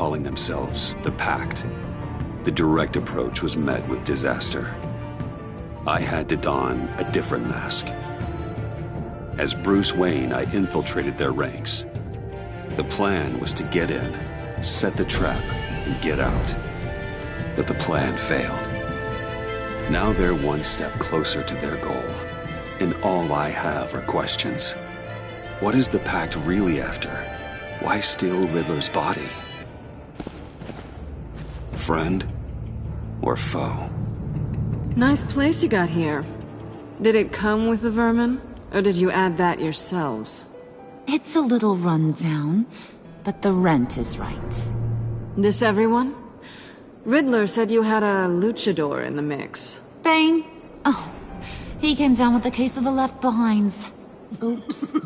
calling themselves the Pact. The direct approach was met with disaster. I had to don a different mask. As Bruce Wayne, I infiltrated their ranks. The plan was to get in, set the trap, and get out. But the plan failed. Now they're one step closer to their goal, and all I have are questions. What is the Pact really after? Why steal Riddler's body? Friend or foe? Nice place you got here. Did it come with the vermin? Or did you add that yourselves? It's a little run down, but the rent is right. This everyone? Riddler said you had a luchador in the mix. Bane? Oh, he came down with a case of the left behinds. Oops.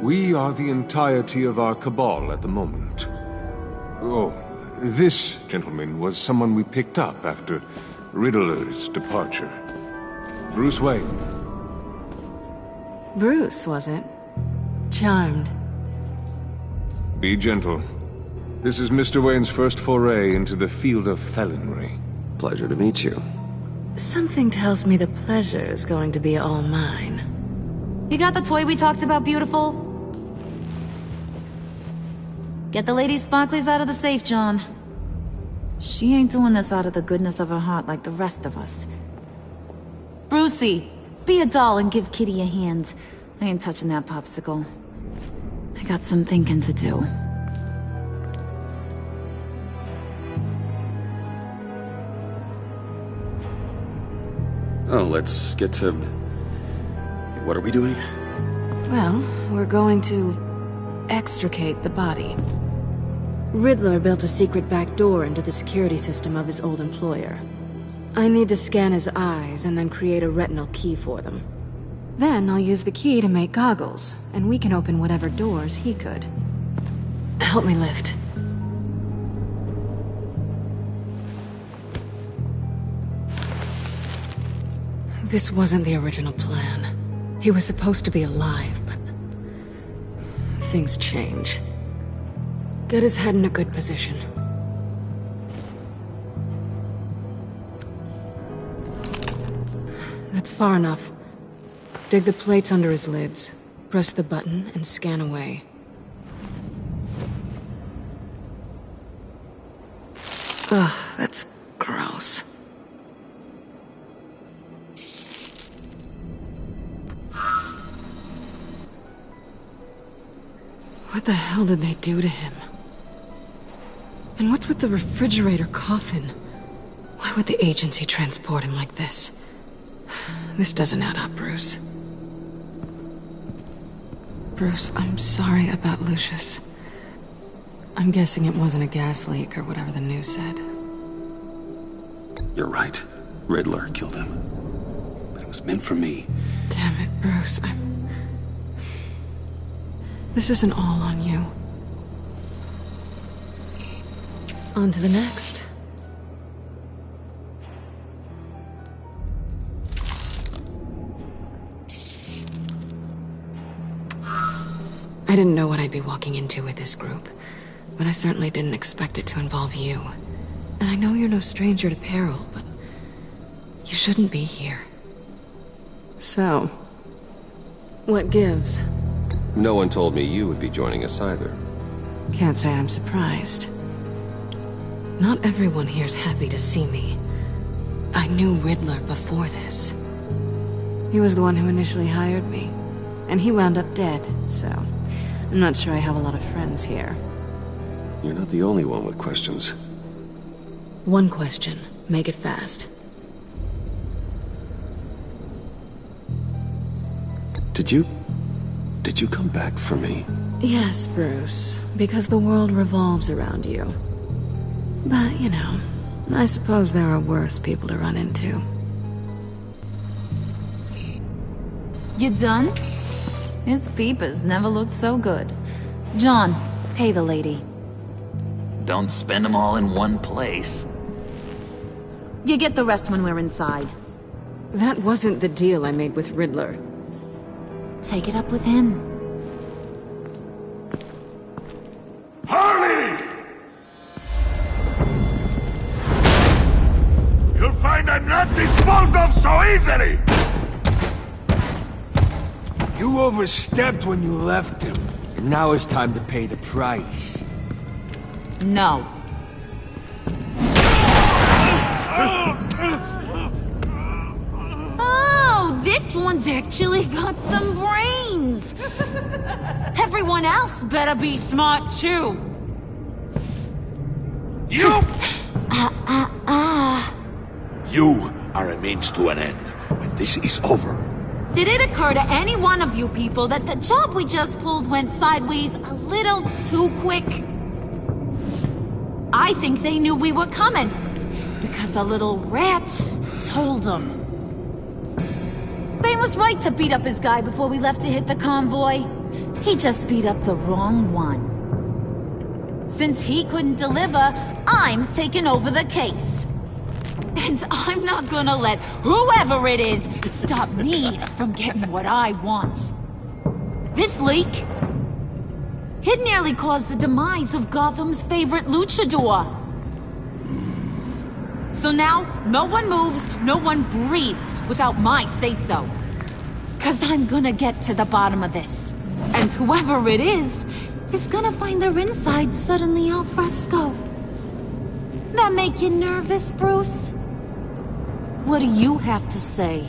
We are the entirety of our cabal at the moment. Oh, this gentleman was someone we picked up after Riddler's departure. Bruce Wayne. Bruce, was it? Charmed. Be gentle. This is Mr. Wayne's first foray into the field of felonry. Pleasure to meet you. Something tells me the pleasure is going to be all mine. You got the toy we talked about, beautiful? Get the lady sparklies out of the safe, John. She ain't doing this out of the goodness of her heart like the rest of us. Brucey, be a doll and give Kitty a hand. I ain't touching that popsicle. I got some thinking to do. Oh, let's get to... What are we doing? Well, we're going to extricate the body. Riddler built a secret back door into the security system of his old employer. I need to scan his eyes and then create a retinal key for them. Then I'll use the key to make goggles, and we can open whatever doors he could. Help me lift. This wasn't the original plan. He was supposed to be alive, but... things change. Get his head in a good position. That's far enough. Dig the plates under his lids. Press the button and scan away. Ugh, that's gross. What the hell did they do to him? And what's with the refrigerator coffin? Why would the agency transport him like this? This doesn't add up, Bruce. Bruce, I'm sorry about Lucius. I'm guessing it wasn't a gas leak or whatever the news said. You're right. Riddler killed him. But it was meant for me. Damn it, Bruce. This isn't all on you. On to the next. I didn't know what I'd be walking into with this group, but I certainly didn't expect it to involve you. And I know you're no stranger to peril, but you shouldn't be here. So, what gives? No one told me you would be joining us either. Can't say I'm surprised. Not everyone here's happy to see me. I knew Riddler before this. He was the one who initially hired me, and he wound up dead, so I'm not sure I have a lot of friends here. You're not the only one with questions. One question. Make it fast. Did you come back for me? Yes, Bruce, because the world revolves around you. But, you know, I suppose there are worse people to run into. You done? His peepers never looked so good. John, pay the lady. Don't spend them all in one place. You get the rest when we're inside. That wasn't the deal I made with Riddler. Take it up with him. Harley! disposed of so easily! You overstepped when you left him. And now it's time to pay the price. No. Oh, this one's actually got some brains. Everyone else better be smart too. You! You are a means to an end. When this is over, Did it occur to any one of you people that the job we just pulled went sideways a little too quick? I think they knew we were coming, because a little rat told them. Bane was right to beat up his guy before we left to hit the convoy. He just beat up the wrong one. Since he couldn't deliver, I'm taking over the case. And I'm not gonna let whoever it is stop me from getting what I want. This leak, it nearly caused the demise of Gotham's favorite luchador. So now, no one moves, no one breathes without my say-so. 'Cause I'm gonna get to the bottom of this. And whoever it is gonna find their insides suddenly al fresco. That make you nervous, Bruce? What do you have to say?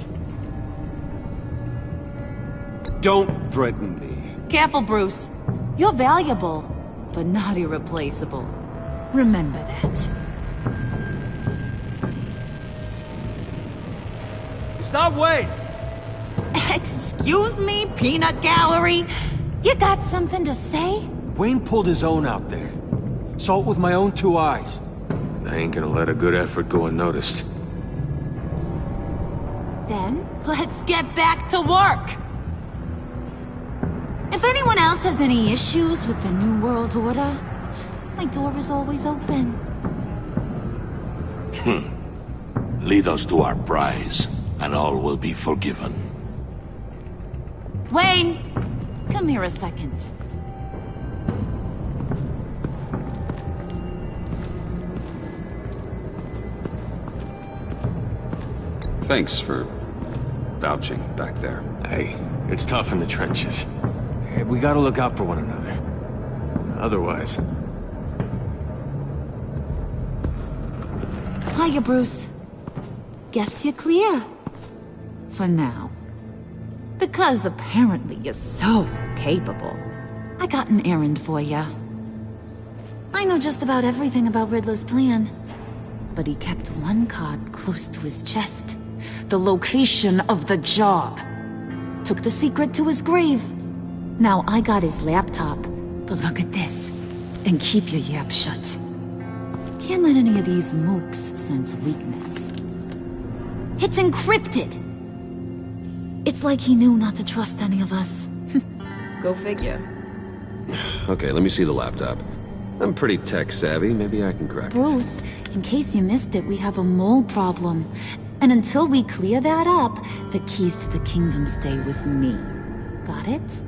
Don't threaten me. Careful, Bruce. You're valuable, but not irreplaceable. Remember that. It's not Wayne! Excuse me, peanut gallery? You got something to say? Wayne pulled his own out there. Saw it with my own 2 eyes. I ain't gonna let a good effort go unnoticed. Then, let's get back to work! If anyone else has any issues with the New World Order, my door is always open. lead us to our prize, and all will be forgiven. Wayne, come here a second. Thanks for vouching back there. Hey, it's tough in the trenches. Hey, we gotta look out for one another. Otherwise... Hiya, Bruce. Guess you're clear. For now. Because apparently you're so capable. I got an errand for ya. I know just about everything about Riddler's plan. But he kept one card close to his chest. The location of the job. Took the secret to his grave. Now I got his laptop. But look at this. And keep your yap shut. Can't let any of these mooks sense weakness. It's encrypted! It's like he knew not to trust any of us. Go figure. Okay, let me see the laptop. I'm pretty tech-savvy. Maybe I can crack it. Bruce, in case you missed it, we have a mole problem. And until we clear that up, the keys to the kingdom stay with me. Got it?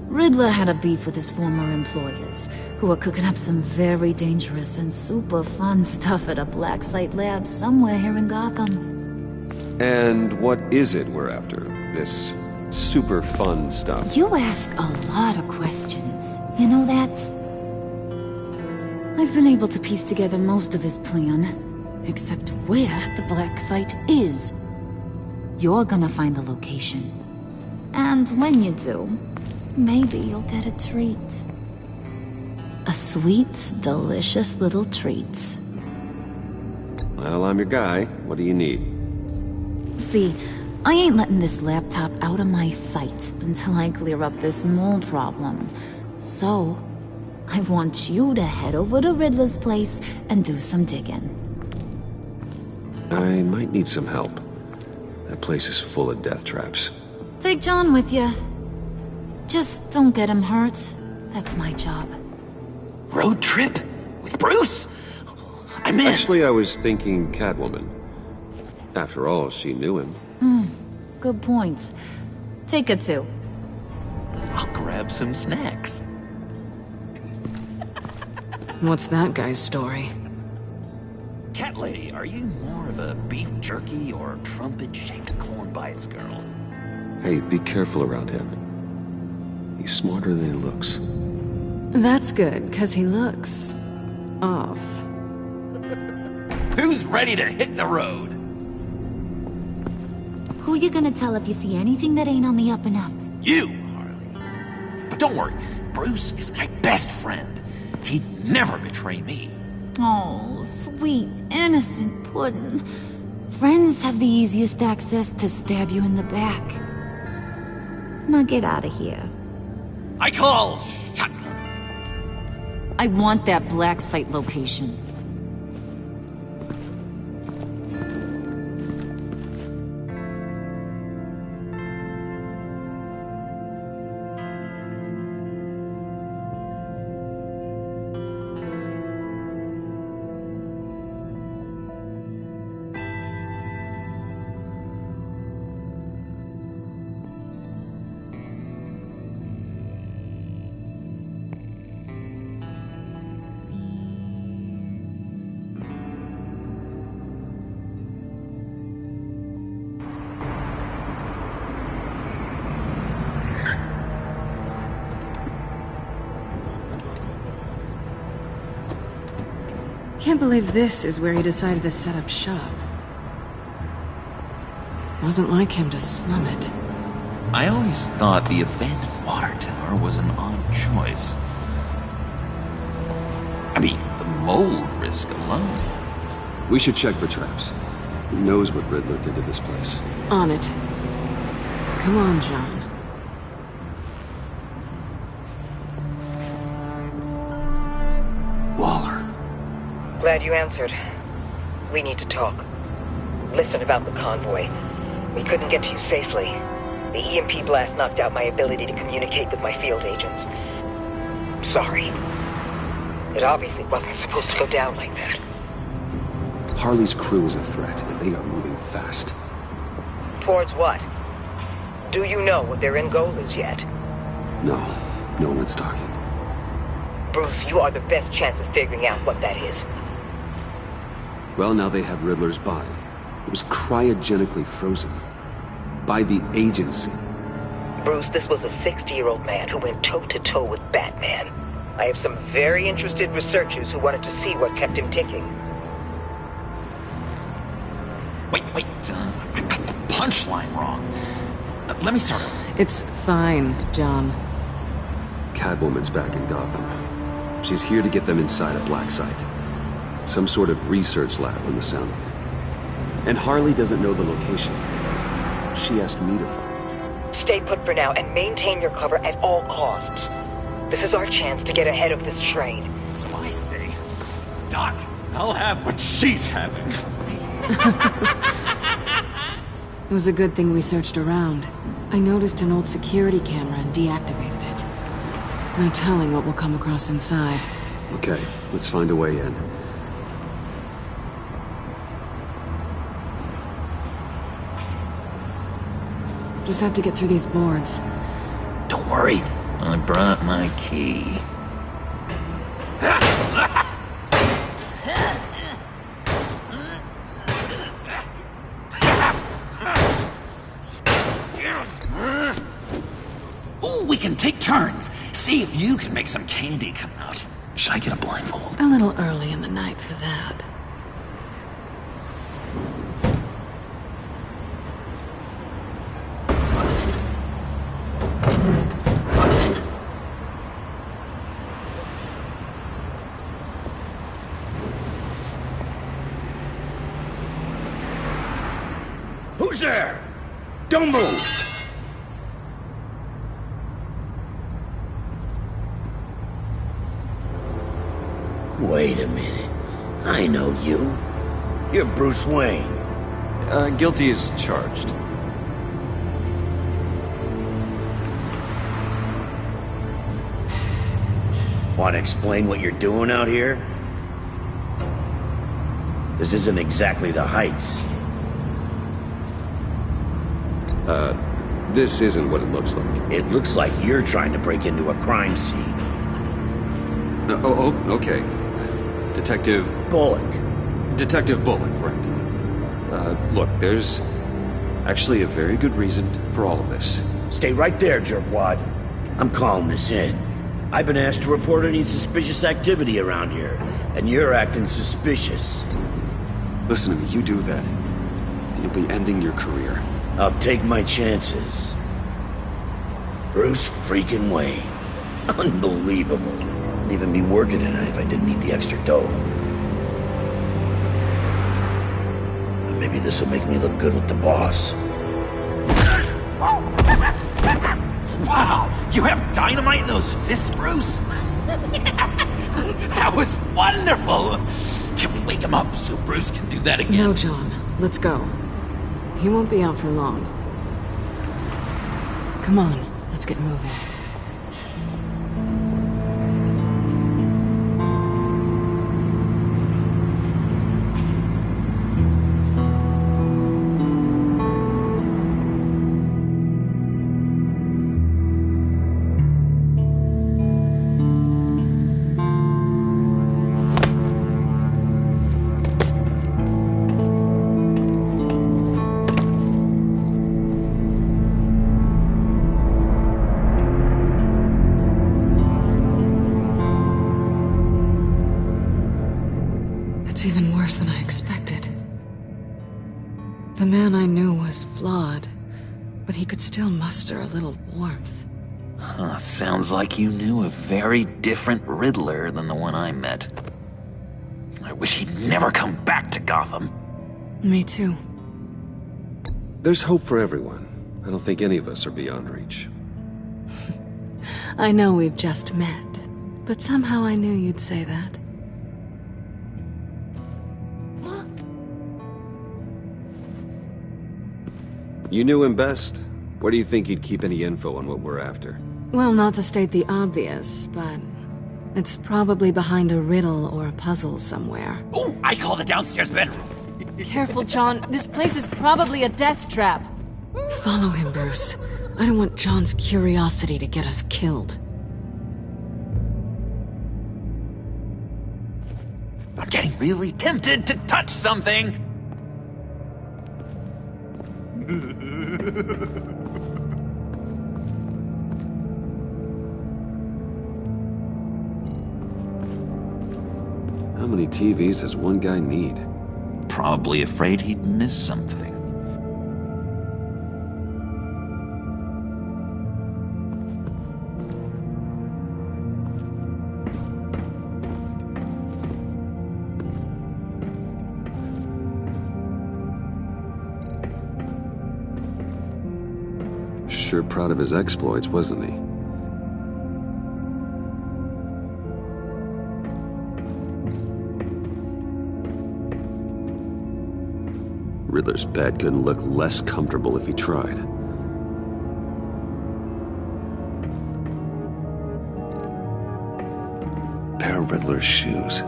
Riddler had a beef with his former employers, who were cooking up some very dangerous and super fun stuff at a black site lab somewhere here in Gotham. And what is it we're after? This super fun stuff? You ask a lot of questions. You know that? I've been able to piece together most of his plan, except where the black site is. You're gonna find the location. And when you do, maybe you'll get a treat. A sweet, delicious little treat. Well, I'm your guy. What do you need? See, I ain't letting this laptop out of my sight until I clear up this mole problem. So, I want you to head over to Riddler's place and do some digging. I might need some help. That place is full of death traps. Take John with you. Just don't get him hurt. That's my job. Road trip? With Bruce? I'm in. Actually, I was thinking Catwoman. After all, she knew him. Good point. Take her too. I'll grab some snacks. What's that guy's story? Cat lady, are you more of a beef jerky or trumpet-shaped corn bites girl? Hey, be careful around him. He's smarter than he looks. That's good, because he looks... off. Who's ready to hit the road? Who you gonna tell if you see anything that ain't on the up and up? You, Harley. But don't worry, Bruce is my best friend. He'd never betray me. Oh, sweet, innocent puddin'. Friends have the easiest access to stab you in the back. Now get out of here. I call shotgun. I want that black site location. Can't believe this is where he decided to set up shop. Wasn't like him to slum it. I always thought the abandoned water tower was an odd choice. I mean, the mold risk alone. We should check for traps. Who knows what Riddler did to this place? On it. Come on, John. Waller. Glad you answered. We need to talk. Listen about the convoy. We couldn't get to you safely. The EMP blast knocked out my ability to communicate with my field agents. Sorry. It obviously wasn't supposed to go down like that. Harley's crew is a threat, and they are moving fast. Towards what? Do you know what their end goal is yet? No, no one's talking. Bruce, you are the best chance of figuring out what that is. Well, now they have Riddler's body. It was cryogenically frozen. By the agency. Bruce, this was a 60-year-old man who went toe-to-toe with Batman. I have some very interested researchers who wanted to see what kept him ticking. Wait, I got the punchline wrong. Let me start over. It's fine, John. Catwoman's back in Gotham. She's here to get them inside a black site. Some sort of research lab from the sound of it. And Harley doesn't know the location. She asked me to find it. Stay put for now and maintain your cover at all costs. This is our chance to get ahead of this train. So I say, Doc, I'll have what she's having. It was a good thing we searched around. I noticed an old security camera and deactivated it. No telling what we'll come across inside. Okay, let's find a way in. Just have to get through these boards. Don't worry, I brought my key. Ooh, we can take turns. See if you can make some candy come out. Should I get a blindfold? A little early in the night for that. Who's there? Don't move! Wait a minute. I know you. You're Bruce Wayne. Guilty as charged. Want to explain what you're doing out here? This isn't exactly the Heights. This isn't what it looks like. It looks like you're trying to break into a crime scene. Okay. Detective... Bullock. Detective Bullock, right? Look, there's actually a very good reason for all of this. Stay right there, jerkwad. I'm calling this in. I've been asked to report any suspicious activity around here, and you're acting suspicious. Listen to me, you do that, and you'll be ending your career. I'll take my chances. Bruce freaking Wayne. Unbelievable. I'd even be working tonight if I didn't need the extra dough. But maybe this'll make me look good with the boss. Wow, you have dynamite in those fists, Bruce? That was wonderful! Can we wake him up so Bruce can do that again? No, John. Let's go. He won't be out for long. Come on, let's get moving. It's even worse than I expected. The man I knew was flawed, but he could still muster a little warmth. Huh, sounds like you knew a very different Riddler than the one I met. I wish he'd never come back to Gotham. Me too. There's hope for everyone. I don't think any of us are beyond reach. I know we've just met, but somehow I knew you'd say that. You knew him best. Where do you think he'd keep any info on what we're after? Well, not to state the obvious, but it's probably behind a riddle or a puzzle somewhere. Oh, I call the downstairs bedroom. Careful, John. This place is probably a death trap. Follow him, Bruce. I don't want John's curiosity to get us killed. I'm getting really tempted to touch something. How many TVs does one guy need? Probably afraid he'd miss something. Sure proud of his exploits, wasn't he? Riddler's bed couldn't look less comfortable if he tried. Pair of Riddler's shoes.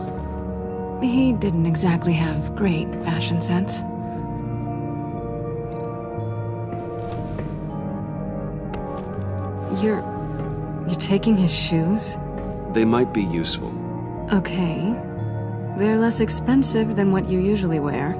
He didn't exactly have great fashion sense. You're taking his shoes? They might be useful. Okay. They're less expensive than what you usually wear.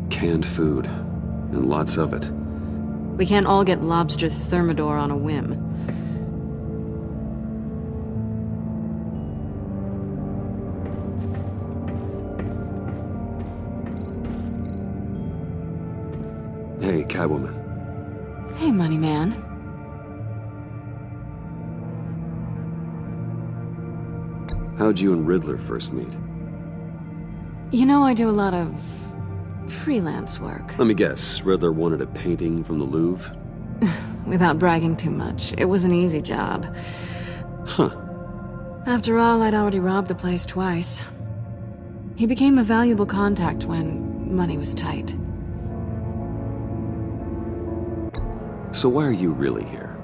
Canned food, and lots of it. We can't all get lobster thermidor on a whim. Hey, Catwoman. Hey, money man. How'd you and Riddler first meet? You know, I do a lot of freelance work. Let me guess, Riddler wanted a painting from the Louvre? Without bragging too much, it was an easy job. Huh. After all, I'd already robbed the place twice. He became a valuable contact when money was tight. So why are you really here?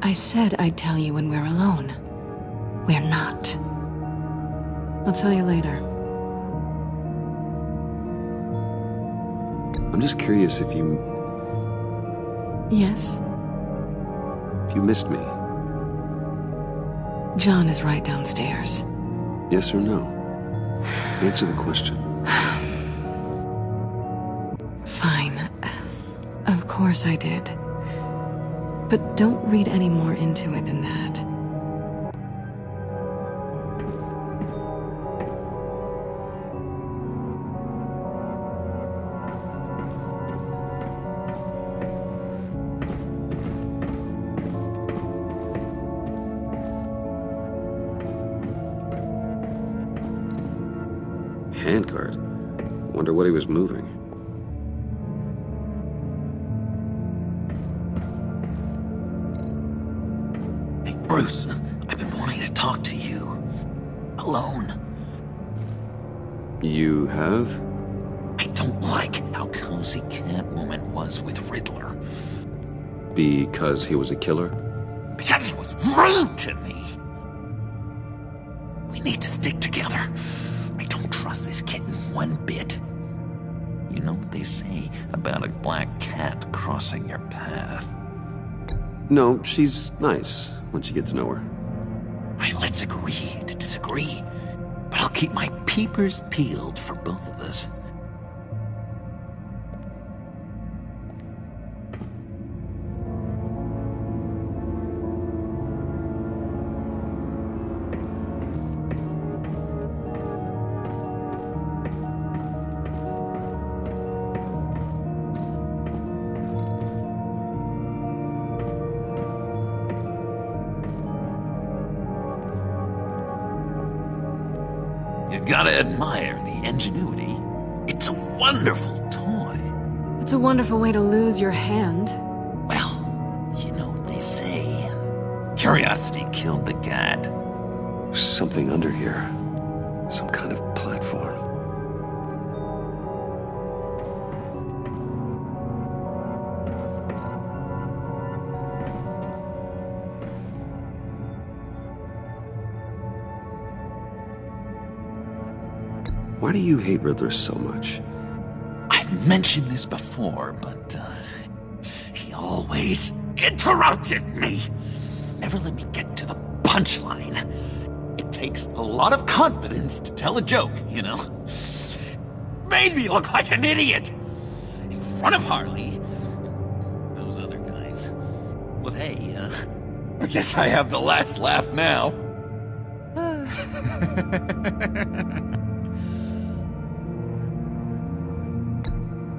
I said I'd tell you when we're alone. We're not. I'll tell you later. I'm just curious if you... Yes? If you missed me. John is right downstairs. Yes or no? Answer the question. Fine. Of course I did. But don't read any more into it than that. Handcart? Wonder what he was moving. Hey, Bruce, I've been wanting to talk to you. Alone. You have? I don't like how cozy Catwoman was with Riddler. Because he was a killer? Because he was rude to me! We need to stick together. I don't trust this kitten one bit. You know what they say about a black cat crossing your path? No, she's nice once you get to know her. Right, let's agree to disagree. But I'll keep my peepers peeled for both of us. You gotta admire the ingenuity. It's a wonderful toy. It's a wonderful way to lose your hand. Well, you know what they say. Curiosity killed the cat. There's something under here. Some kind of platform. Why do you hate Riddler so much? I've mentioned this before, but he always interrupted me. Never let me get to the punchline. It takes a lot of confidence to tell a joke, you know? Made me look like an idiot in front of Harley and those other guys. But hey, I guess I have the last laugh now.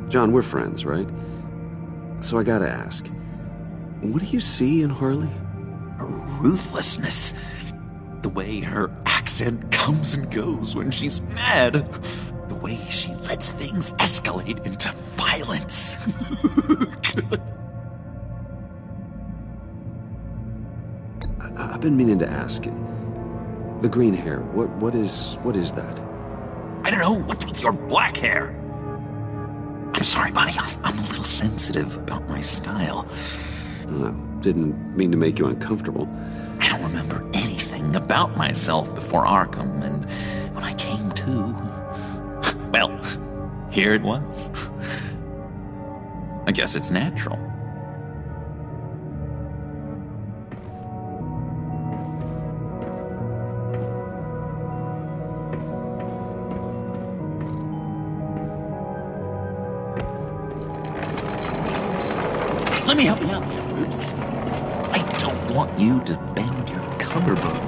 John, we're friends, right? So I gotta ask, what do you see in Harley? Her ruthlessness. The way her accent comes and goes when she's mad. The way she lets things escalate into violence. I've been meaning to ask. The green hair, what is that? I don't know, what's with your black hair? I'm sorry, buddy, I'm a little sensitive about my style. No, didn't mean to make you uncomfortable. I don't remember anything about myself before Arkham, and when I came to, well, here it was. I guess it's natural. Let me help you out here, Bruce. I don't want you to bend your collarbone.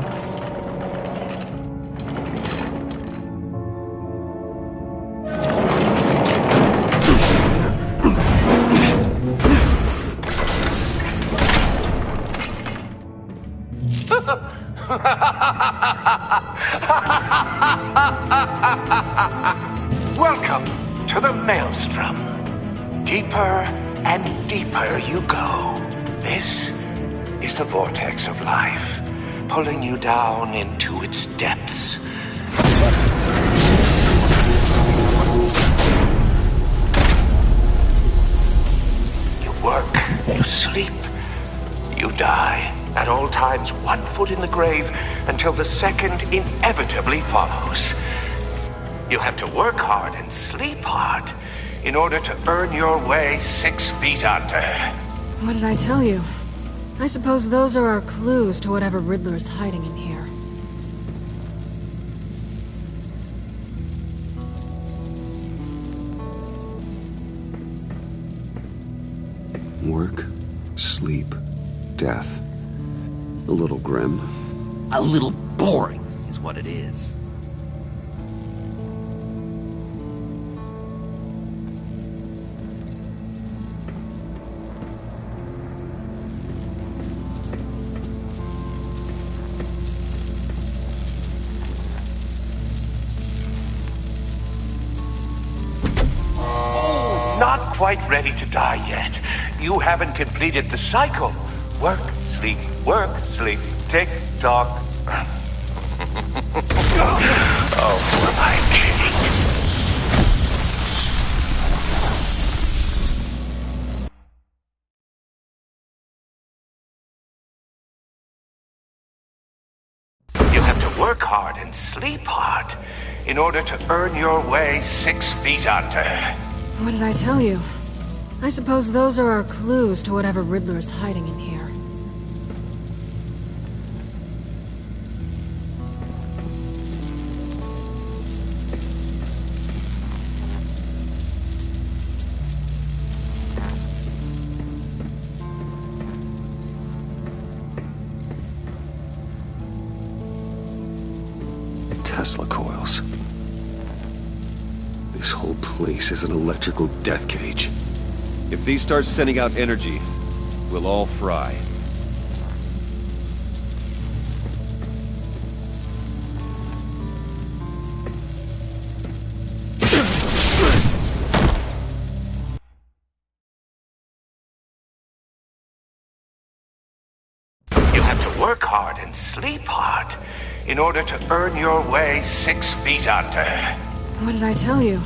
Welcome to the Maelstrom. Deeper and deeper you go. This is the vortex of life. pulling you down into its depths. You work, you sleep, you die. At all times, 1 foot in the grave until the second inevitably follows. You have to work hard and sleep hard in order to earn your way 6 feet under. What did I tell you? I suppose those are our clues to whatever Riddler is hiding in here. Work, sleep, death. A little grim. A little boring is what it is. Not quite ready to die yet. You haven't completed the cycle. Work, sleep, tick tock. Oh, am I kidding? You have to work hard and sleep hard in order to earn your way 6 feet under. What did I tell you? I suppose those are our clues to whatever Riddler is hiding in here. Tesla coils. This whole place is an electrical death cage. If these start sending out energy, we'll all fry. You have to work hard and sleep hard in order to earn your way 6 feet under. What did I tell you?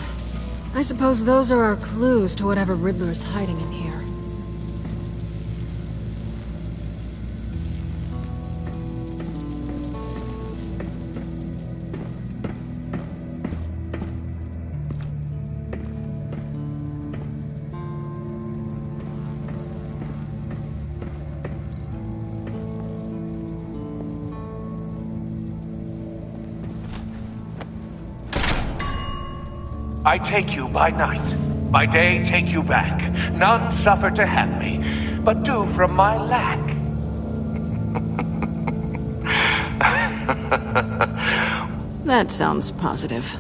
I suppose those are our clues to whatever Riddler is hiding in here. I take you by night, by day take you back. None suffer to have me, but do from my lack. That sounds positive.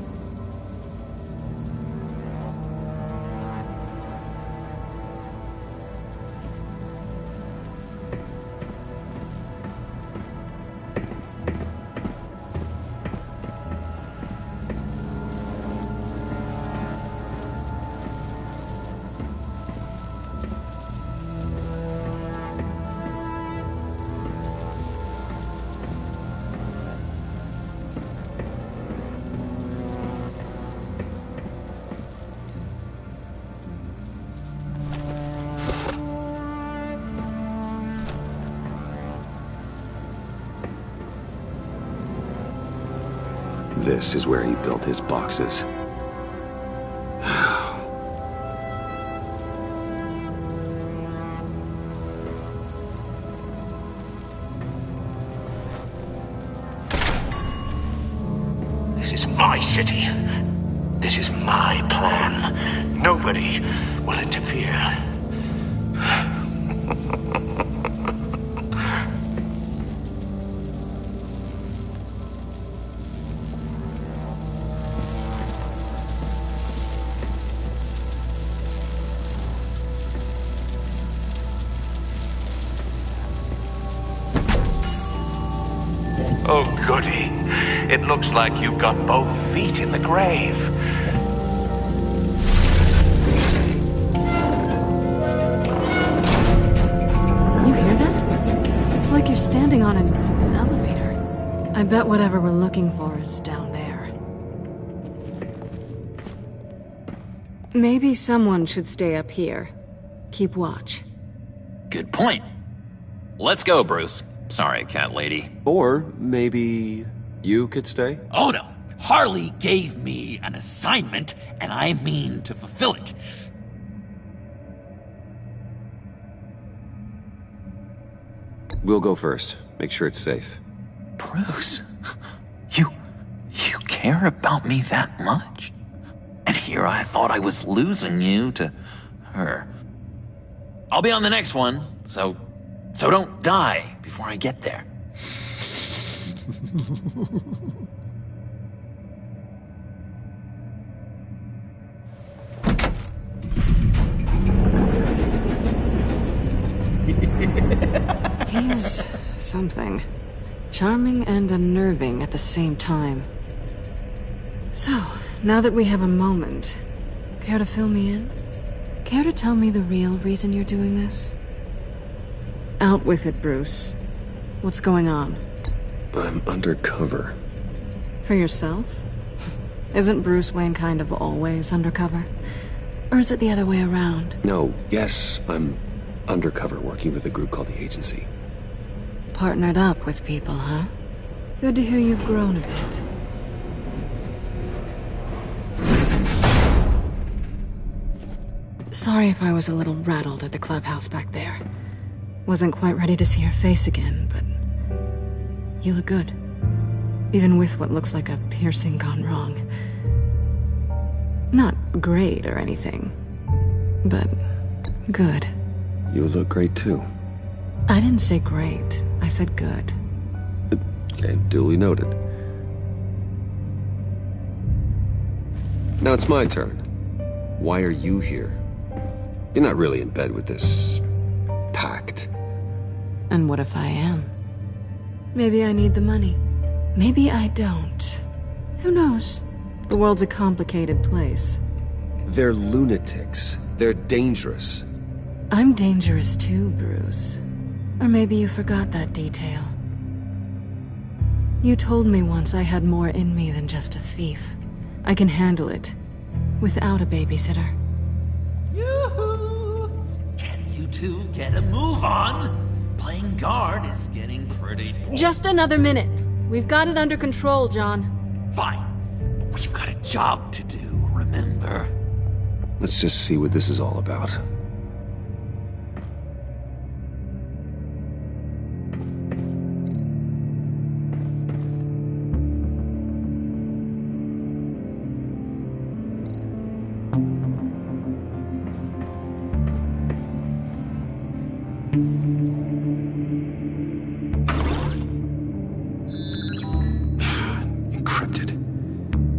This is where he built his boxes. This is my city. This is my plan. Nobody will interfere. Oh, goody. It looks like you've got both feet in the grave. You hear that? It's like you're standing on an elevator. I bet whatever we're looking for is down there. Maybe someone should stay up here. Keep watch. Good point. Let's go, Bruce. Sorry, cat lady. Or maybe you could stay? Oh no! Harley gave me an assignment, and I mean to fulfill it. We'll go first. Make sure it's safe. Bruce, you care about me that much? And here I thought I was losing you to her. I'll be on the next one, so don't die before I get there. He's something. Charming and unnerving at the same time. So, now that we have a moment, care to fill me in? Care to tell me the real reason you're doing this? Out with it, Bruce. What's going on? I'm undercover. For yourself? Isn't Bruce Wayne kind of always undercover? Or is it the other way around? No, yes, I'm undercover working with a group called the Agency. Partnered up with people, huh? Good to hear you've grown a bit. Sorry if I was a little rattled at the clubhouse back there. Wasn't quite ready to see your face again, but you look good. Even with what looks like a piercing gone wrong. Not great or anything, but good. You look great too. I didn't say great. I said good. Okay, duly noted. Now it's my turn. Why are you here? You're not really in bed with this pact. And what if I am? Maybe I need the money. Maybe I don't. Who knows? The world's a complicated place. They're lunatics. They're dangerous. I'm dangerous too, Bruce. Or maybe you forgot that detail. You told me once I had more in me than just a thief. I can handle it. Without a babysitter. Yoo-hoo! Can you two get a move on? Playing guard is getting pretty boring. Just another minute. We've got it under control, John. Fine. But we've got a job to do, remember? Let's just see what this is all about. Encrypted.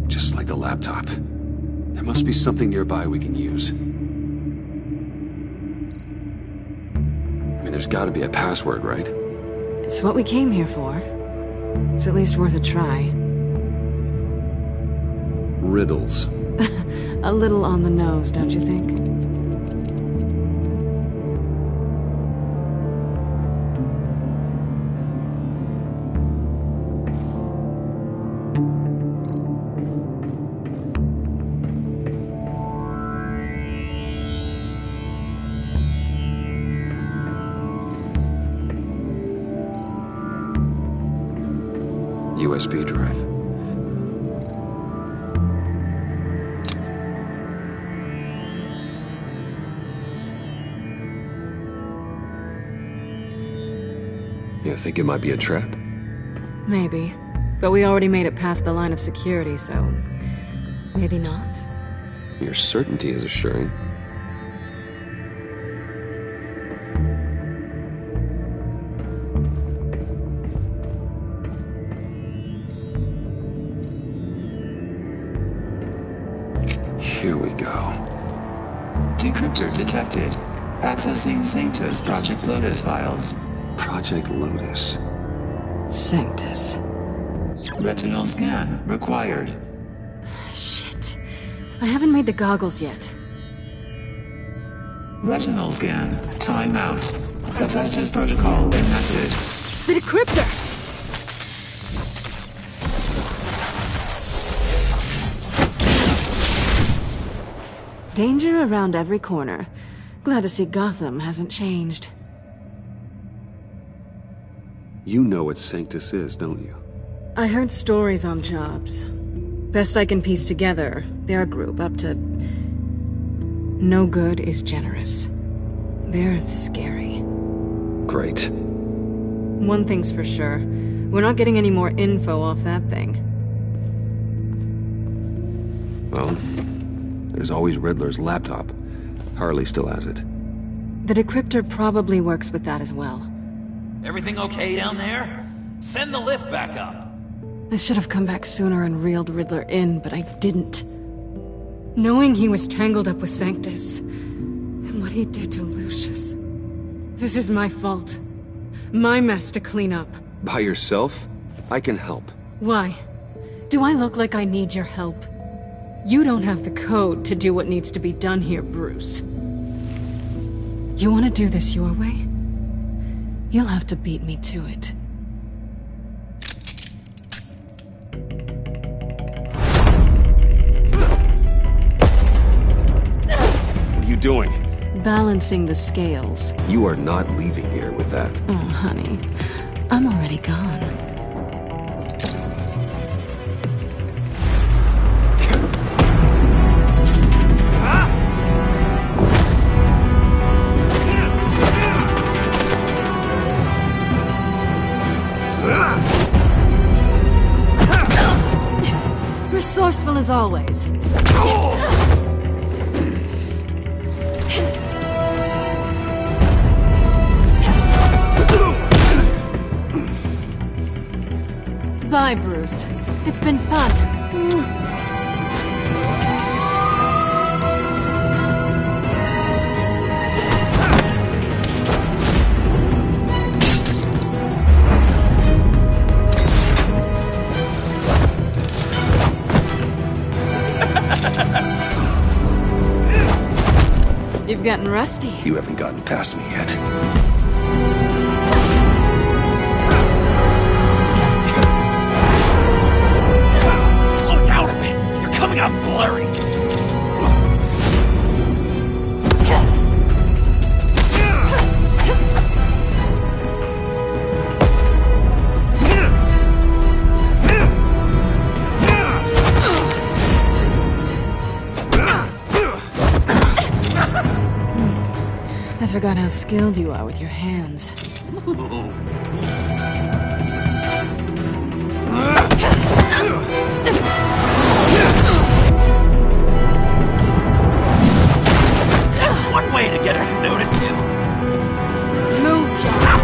Just like the laptop. There must be something nearby we can use. I mean, there's gotta be a password, right? It's what we came here for. It's at least worth a try. Riddles. A little on the nose, don't you think? USB drive. You think it might be a trap? Maybe. But we already made it past the line of security, so... maybe not. Your certainty is assuring. Here we go. Decryptor detected. Accessing Sanctus Project Lotus files. Project Lotus. Sanctus. Retinal scan required. Shit. I haven't made the goggles yet. Retinal scan. Timeout. Hephaestus protocol enacted. The decryptor! Danger around every corner. Glad to see Gotham hasn't changed. You know what Sanctus is, don't you? I heard stories on jobs. Best I can piece together, their group up to... No good is generous. They're scary. Great. One thing's for sure. We're not getting any more info off that thing. Well, there's always Riddler's laptop. Harley still has it. The decryptor probably works with that as well. Everything okay down there? Send the lift back up. I should have come back sooner and reeled Riddler in, but I didn't. Knowing he was tangled up with Sanctus, and what he did to Lucius. This is my fault. My mess to clean up. By yourself? I can help. Why? Do I look like I need your help? You don't have the code to do what needs to be done here, Bruce. You want to do this your way? You'll have to beat me to it. What are you doing? Balancing the scales. You are not leaving here with that. Oh, honey. I'm already gone. Resourceful as always. Bye, Bruce. It's been fun. You've gotten rusty. You haven't gotten past me yet. Slow down a bit. You're coming out blurry. I forgot how skilled you are with your hands. That's one way to get her to notice you. Move, John.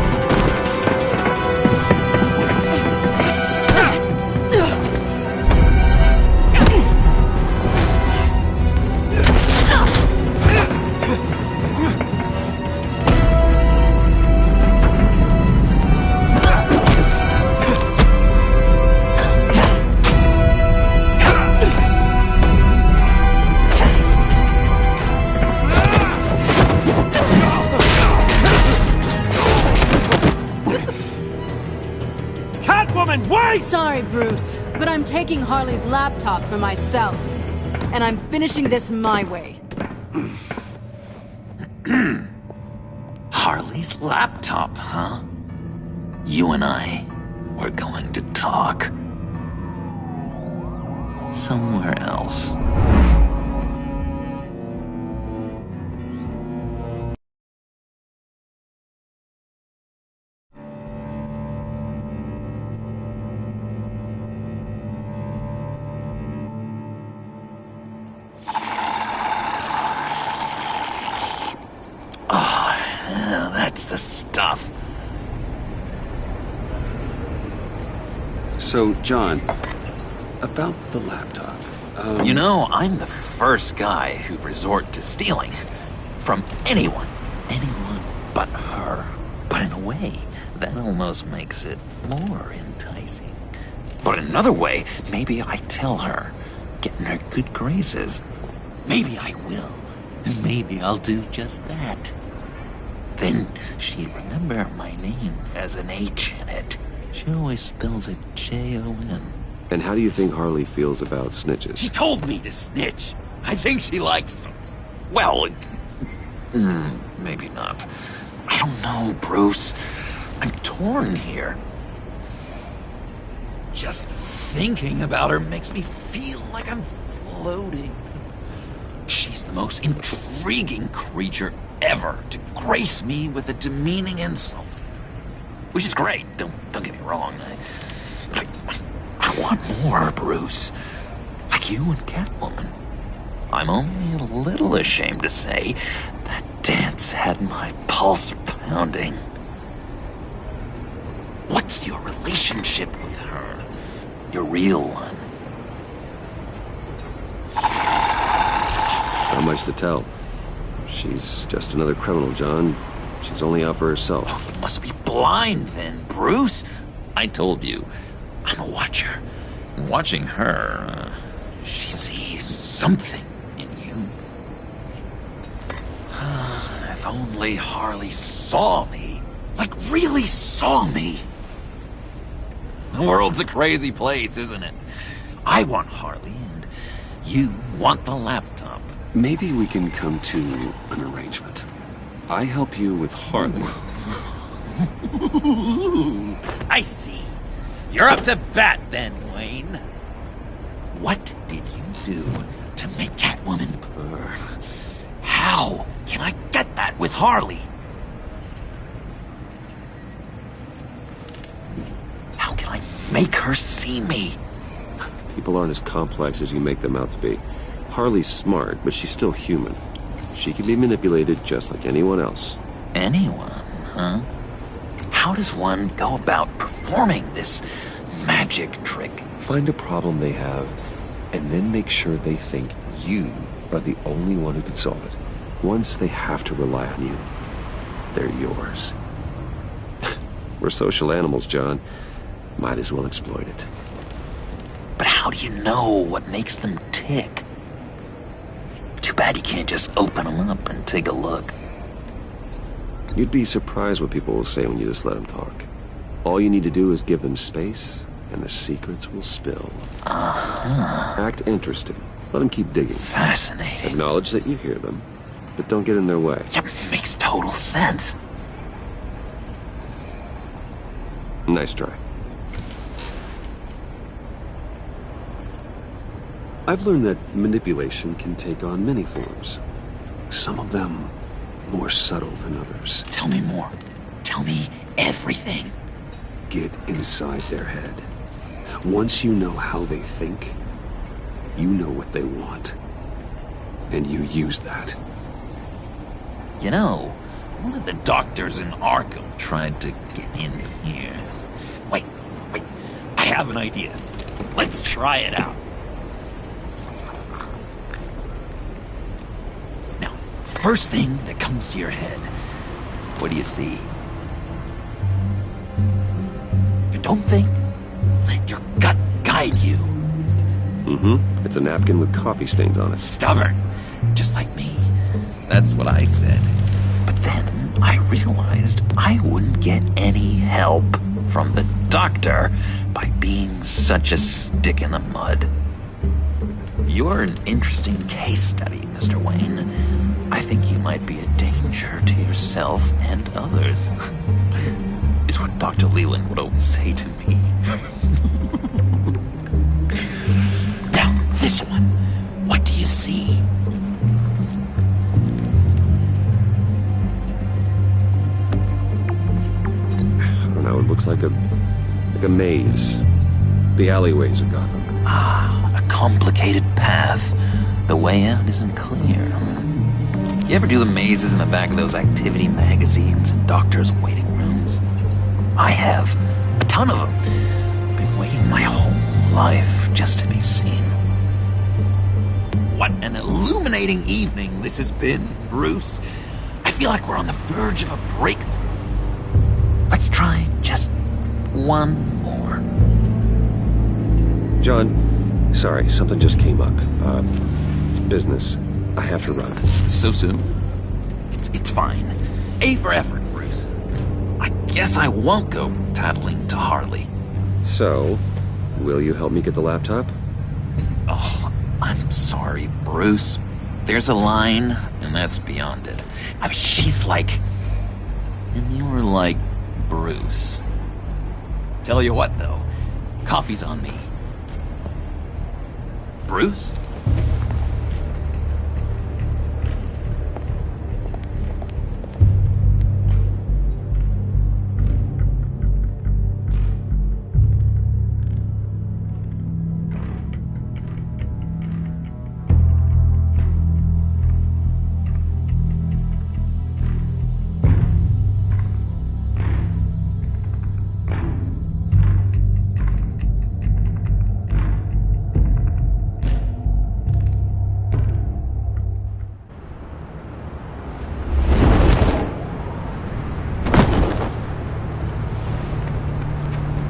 Sorry, Bruce, but I'm taking Harley's laptop for myself. And I'm finishing this my way. Harley's laptop, huh? You and I, we're going to talk. Somewhere else. That's the stuff. So, John, about the laptop. You know, I'm the first guy who'd resort to stealing. From anyone. Anyone but her. But in a way, that almost makes it more enticing. But another way, maybe I tell her, get in her good graces. Maybe I will. And maybe I'll do just that. Then she'd remember my name as an H in it. She always spells it Jon. And how do you think Harley feels about snitches? She told me to snitch. I think she likes them. Well, maybe not. I don't know, Bruce. I'm torn here. Just thinking about her makes me feel like I'm floating. She's the most intriguing creature ever to grace me with a demeaning insult. Which is great, don't get me wrong. I want more, Bruce. Like you and Catwoman. I'm only a little ashamed to say that dance had my pulse pounding. What's your relationship with her? Your real one? Not much to tell. She's just another criminal, John. She's only out for herself. Oh, you must be blind then, Bruce. I told you, I'm a watcher. Watching her, she sees something in you. If only Harley saw me. Like, really saw me. The world's a crazy place, isn't it? I want Harley, and you want the laptop. Maybe we can come to an arrangement. I help you with Harley. I see. You're up to bat then, Wayne. What did you do to make Catwoman purr? How can I get that with Harley? How can I make her see me? People aren't as complex as you make them out to be. Harley's smart, but she's still human. She can be manipulated just like anyone else. Anyone, huh? How does one go about performing this magic trick? Find a problem they have, and then make sure they think you are the only one who can solve it. Once they have to rely on you, they're yours. We're social animals, John. Might as well exploit it. But how do you know what makes them tick? Too bad you can't just open them up and take a look. You'd be surprised what people will say when you just let them talk. All you need to do is give them space, and the secrets will spill. Act interested. Let them keep digging. Fascinating. Acknowledge that you hear them, but don't get in their way. Yep, makes total sense. Nice try. I've learned that manipulation can take on many forms. Some of them more subtle than others. Tell me more. Tell me everything. Get inside their head. Once you know how they think, you know what they want. And you use that. You know, one of the doctors in Arkham tried to get in here. Wait. I have an idea. Let's try it out. Now, first thing that comes to your head, what do you see? You don't think? Let your gut guide you. Mm-hmm. It's a napkin with coffee stains on it. Stubborn. Just like me. That's what I said. But then I realized I wouldn't get any help from the doctor by being such a stick in the mud. You're an interesting case study, Mr. Wayne. I think you might be a danger to yourself and others. Is what Dr. Leland would always say to me. Now, this one. What do you see? I don't know, it looks like a maze. The alleyways of Gotham. A complicated path. The way out isn't clear, huh? You ever do the mazes in the back of those activity magazines and doctors' waiting rooms? I have. A ton of them. Been waiting my whole life just to be seen. What an illuminating evening this has been, Bruce. I feel like we're on the verge of a breakthrough. Let's try just one more. John, sorry, something just came up. It's business. I have to run. So soon? It's fine. A for effort, Bruce. I guess I won't go tattling to Harley. So, will you help me get the laptop? Oh, I'm sorry, Bruce. There's a line, and that's beyond it. I mean, she's like... And you're like Bruce. Tell you what, though. Coffee's on me. Bruce?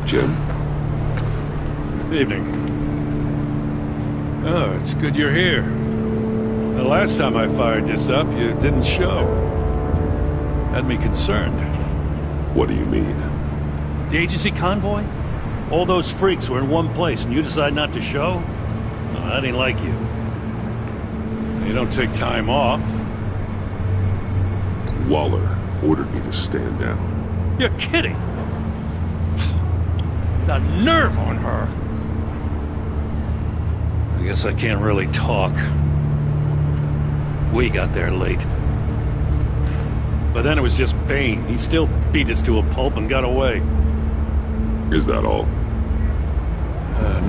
Jim? Evening. Oh, it's good you're here. The last time I fired this up, you didn't show. Had me concerned. What do you mean? The agency convoy? All those freaks were in one place and you decide not to show? No, that ain't like you. You don't take time off. Waller ordered me to stand down. You're kidding! The nerve on her! I guess I can't really talk. We got there late. But then it was just Bane. He still beat us to a pulp and got away. Is that all?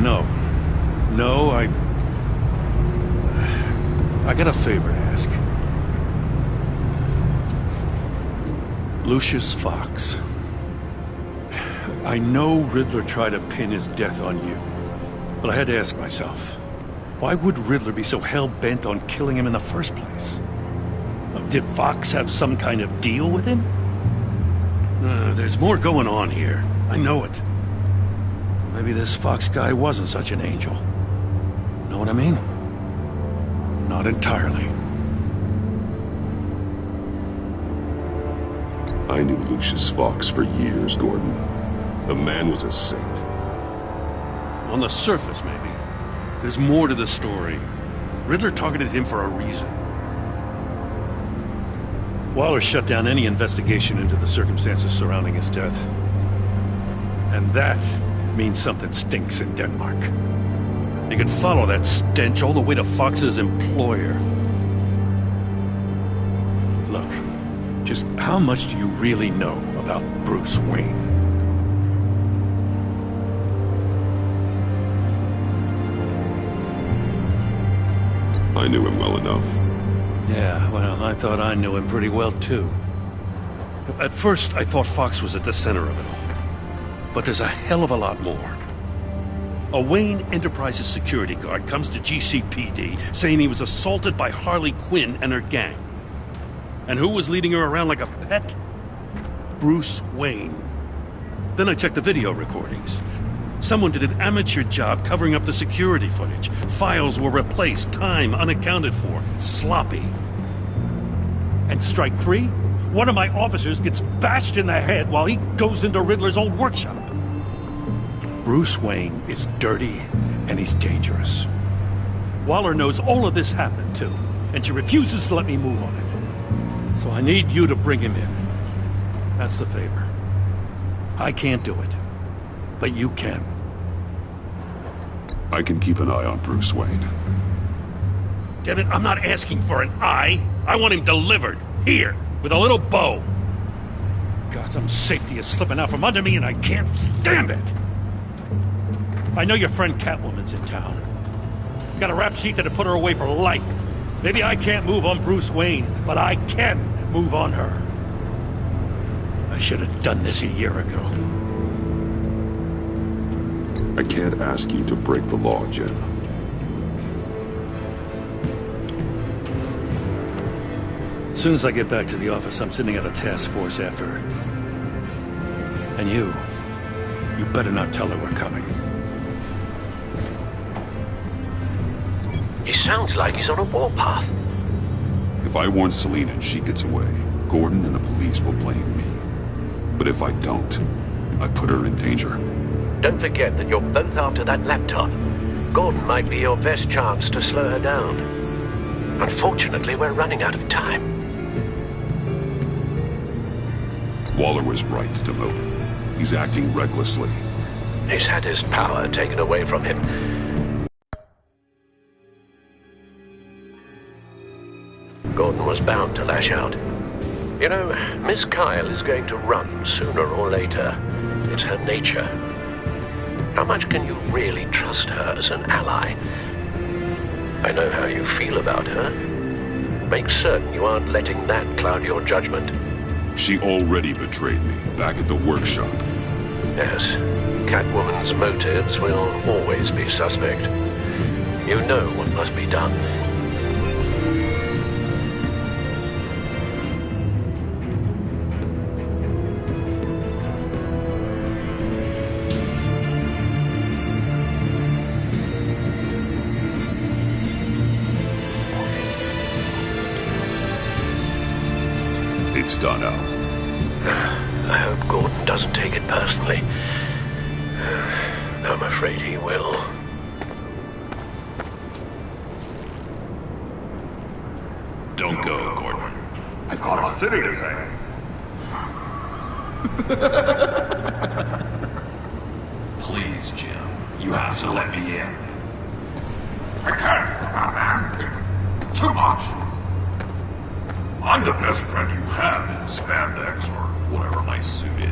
No. No, I got a favor to ask. Lucius Fox. I know Riddler tried to pin his death on you, but I had to ask myself, why would Riddler be so hell-bent on killing him in the first place? Did Fox have some kind of deal with him? There's more going on here. I know it. Maybe this Fox guy wasn't such an angel. Know what I mean? Not entirely. I knew Lucius Fox for years, Gordon. The man was a saint. On the surface, maybe. There's more to the story. Riddler targeted him for a reason. Waller shut down any investigation into the circumstances surrounding his death. And that means something stinks in Denmark. You can follow that stench all the way to Fox's employer. Look, just how much do you really know about Bruce Wayne? I knew him well enough. Yeah, well, I thought I knew him pretty well, too. At first, I thought Fox was at the center of it all. But there's a hell of a lot more. A Wayne Enterprises security guard comes to GCPD saying he was assaulted by Harley Quinn and her gang. And who was leading her around like a pet? Bruce Wayne. Then I checked the video recordings. Someone did an amateur job covering up the security footage. Files were replaced, time unaccounted for, sloppy. And strike three? One of my officers gets bashed in the head while he goes into Riddler's old workshop. Bruce Wayne is dirty and he's dangerous. Waller knows all of this happened too, and she refuses to let me move on it. So I need you to bring him in. That's the favor. I can't do it, but you can. I can keep an eye on Bruce Wayne. Damn it, I'm not asking for an eye. I want him delivered. Here, with a little bow. Gotham's safety is slipping out from under me and I can't stand it. I know your friend Catwoman's in town. Got a rap sheet that'd put her away for life. Maybe I can't move on Bruce Wayne, but I can move on her. I should have done this a year ago. I can't ask you to break the law, Jim. As soon as I get back to the office, I'm sending out a task force after her. And you better not tell her we're coming. He sounds like he's on a warpath. If I warn Selina and she gets away, Gordon and the police will blame me. But if I don't, I put her in danger. Don't forget that you're both after that laptop. Gordon might be your best chance to slow her down. Unfortunately, we're running out of time. Waller was right to demote him. He's acting recklessly. He's had his power taken away from him. Gordon was bound to lash out. You know, Miss Kyle is going to run sooner or later. It's her nature. How much can you really trust her as an ally? I know how you feel about her. Make certain you aren't letting that cloud your judgment. She already betrayed me, back at the workshop. Yes, Catwoman's motives will always be suspect. You know what must be done. It's done, Al. I hope Gordon doesn't take it personally. I'm afraid he will. Don't go, Gordon. I've got a city to save. Please, Jim. You have to let me in. I can't, Batman. It's too much. I'm the best friend you have in spandex or whatever my suit is.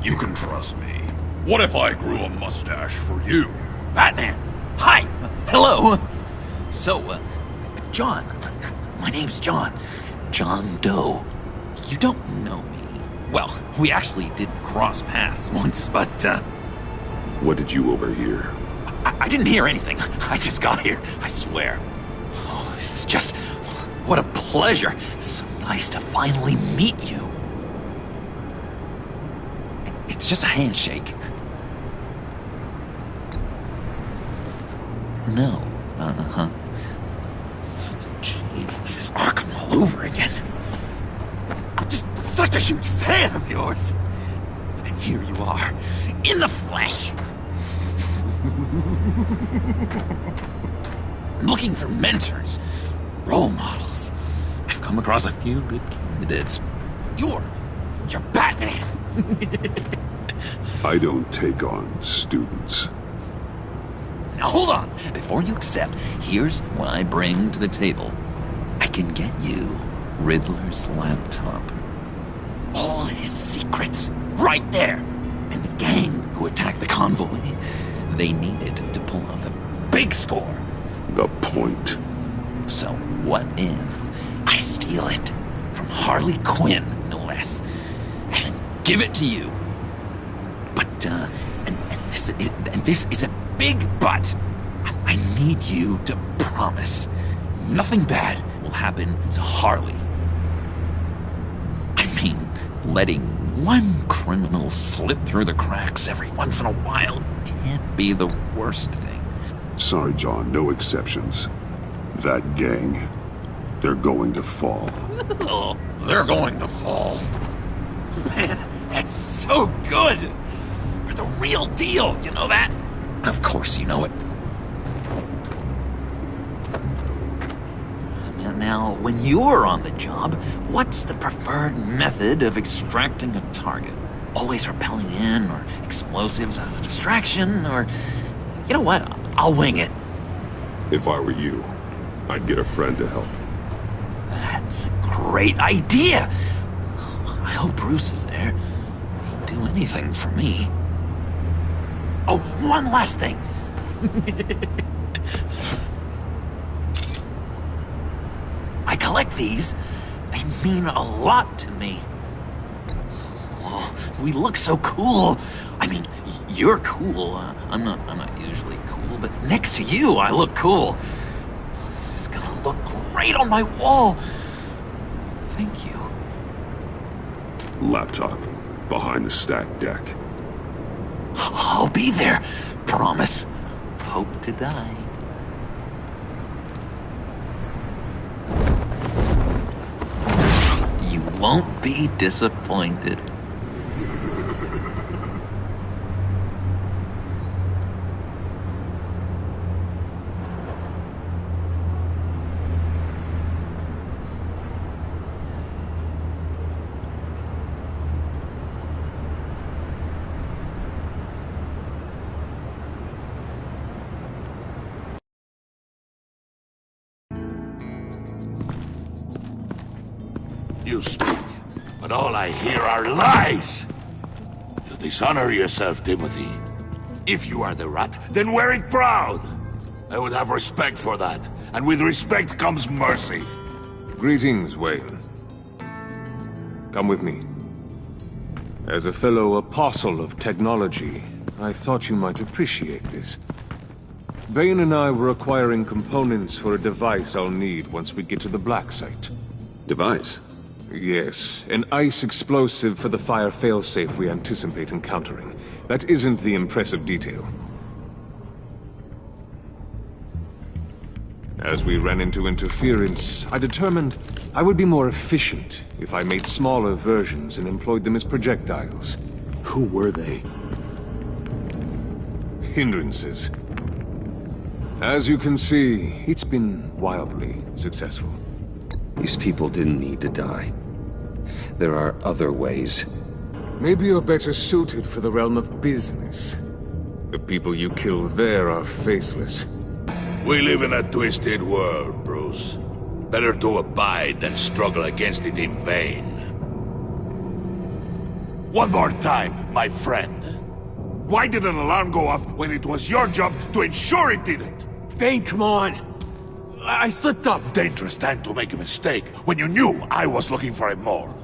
You can trust me. What if I grew a mustache for you? Batman! Hi! Hello! So, John. My name's John. John Doe. You don't know me. Well, we actually did cross paths once, but, What did you overhear? I didn't hear anything. I just got here, I swear. Oh, this is just... What a pleasure. So nice to finally meet you. It's just a handshake. No. Uh-huh. Jeez, this is Arkham all over again. I'm just such a huge fan of yours. And here you are, in the flesh. Looking for mentors, role models. I've come across a few good candidates. You're Batman. I don't take on students. Now hold on. Before you accept, here's what I bring to the table. I can get you Riddler's laptop. All his secrets, right there. And the gang who attacked the convoy, they needed to pull off a big score. The point. So what if I steal it from Harley Quinn, no less, and then give it to you? But, and this is a big but. I need you to promise nothing bad will happen to Harley. I mean, letting one criminal slip through the cracks every once in a while can't be the worst thing. Sorry, John, no exceptions. That gang, they're going to fall. Oh, they're going to fall. Man, that's so good. You're the real deal, you know that? Of course you know it. Now, when you're on the job, what's the preferred method of extracting a target? Always rappelling in, or explosives as a distraction, or... You know what? I'll wing it. If I were you, I'd get a friend to help. That's a great idea. I hope Bruce is there. He'd do anything for me. Oh, one last thing. I collect these. They mean a lot to me. Oh, we look so cool. I mean, you're cool. I'm not usually cool, but next to you, I look cool. This is gonna look great on my wall. Thank you. Laptop, behind the stacked deck. I'll be there. Promise. Hope to die. You won't be disappointed. You speak, but all I hear are lies! You dishonor yourself, Timothy. If you are the rat, then wear it proud! I would have respect for that, and with respect comes mercy. Greetings, Wayne. Come with me. As a fellow apostle of technology, I thought you might appreciate this. Bane and I were acquiring components for a device I'll need once we get to the Black Site. Device? Yes, an ice explosive for the fire failsafe we anticipate encountering. That isn't the impressive detail. As we ran into interference, I determined I would be more efficient if I made smaller versions and employed them as projectiles. Who were they? Hindrances. As you can see, it's been wildly successful. These people didn't need to die. There are other ways. Maybe you're better suited for the realm of business. The people you kill there are faceless. We live in a twisted world, Bruce. Better to abide than struggle against it in vain. One more time, my friend. Why did an alarm go off when it was your job to ensure it didn't? Bane, come on! I slipped up! Dangerous time to make a mistake when you knew I was looking for a mole.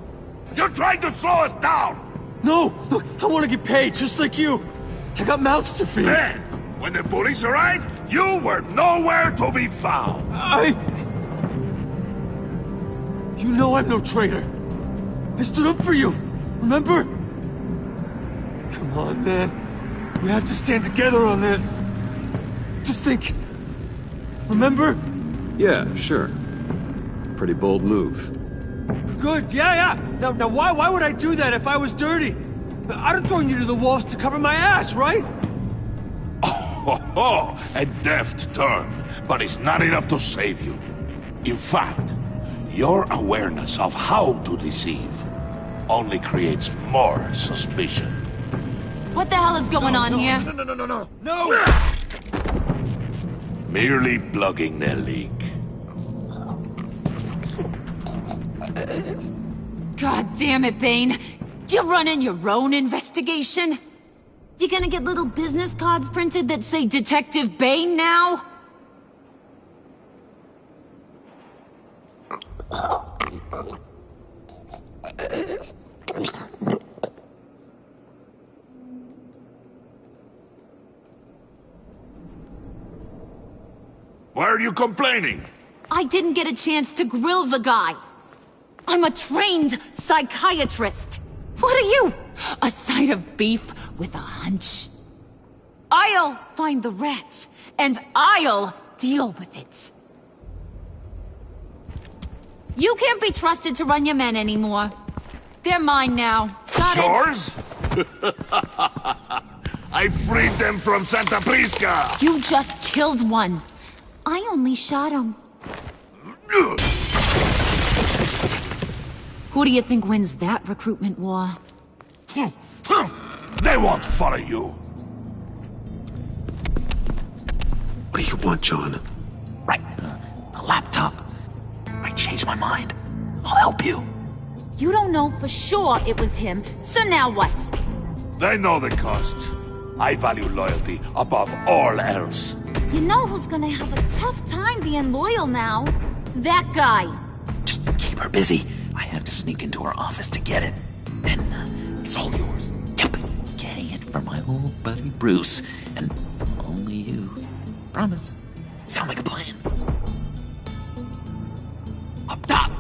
You're trying to slow us down! No! Look, I want to get paid, just like you! I got mouths to feed! Then, when the police arrived, you were nowhere to be found! You know I'm no traitor! I stood up for you, remember? Come on, man. We have to stand together on this. Just think. Remember? Yeah, sure. Pretty bold move. Good, yeah. Now why would I do that if I was dirty? I'd have thrown you to the wolves to cover my ass, right? Oh, a deft turn, but it's not enough to save you. In fact, your awareness of how to deceive only creates more suspicion. What the hell is going on here? No! Merely plugging the leak. God damn it, Bane. You're running your own investigation? You gonna get little business cards printed that say Detective Bane now? Why are you complaining? I didn't get a chance to grill the guy. I'm a trained psychiatrist. What are you? A side of beef with a hunch? I'll find the rat, and I'll deal with it. You can't be trusted to run your men anymore. They're mine now. Got Yours? I freed them from Santa Prisca! You just killed one. I only shot him. Who do you think wins that recruitment war? They won't follow you. What do you want, John? Right. The laptop. I changed my mind. I'll help you. You don't know for sure it was him, so now what? They know the cost. I value loyalty above all else. You know who's gonna have a tough time being loyal now? That guy. Just keep her busy. I have to sneak into her office to get it. And it's all yours. Yep. Getting it for my old buddy Bruce. And only you. Promise. Sound like a plan. Up top.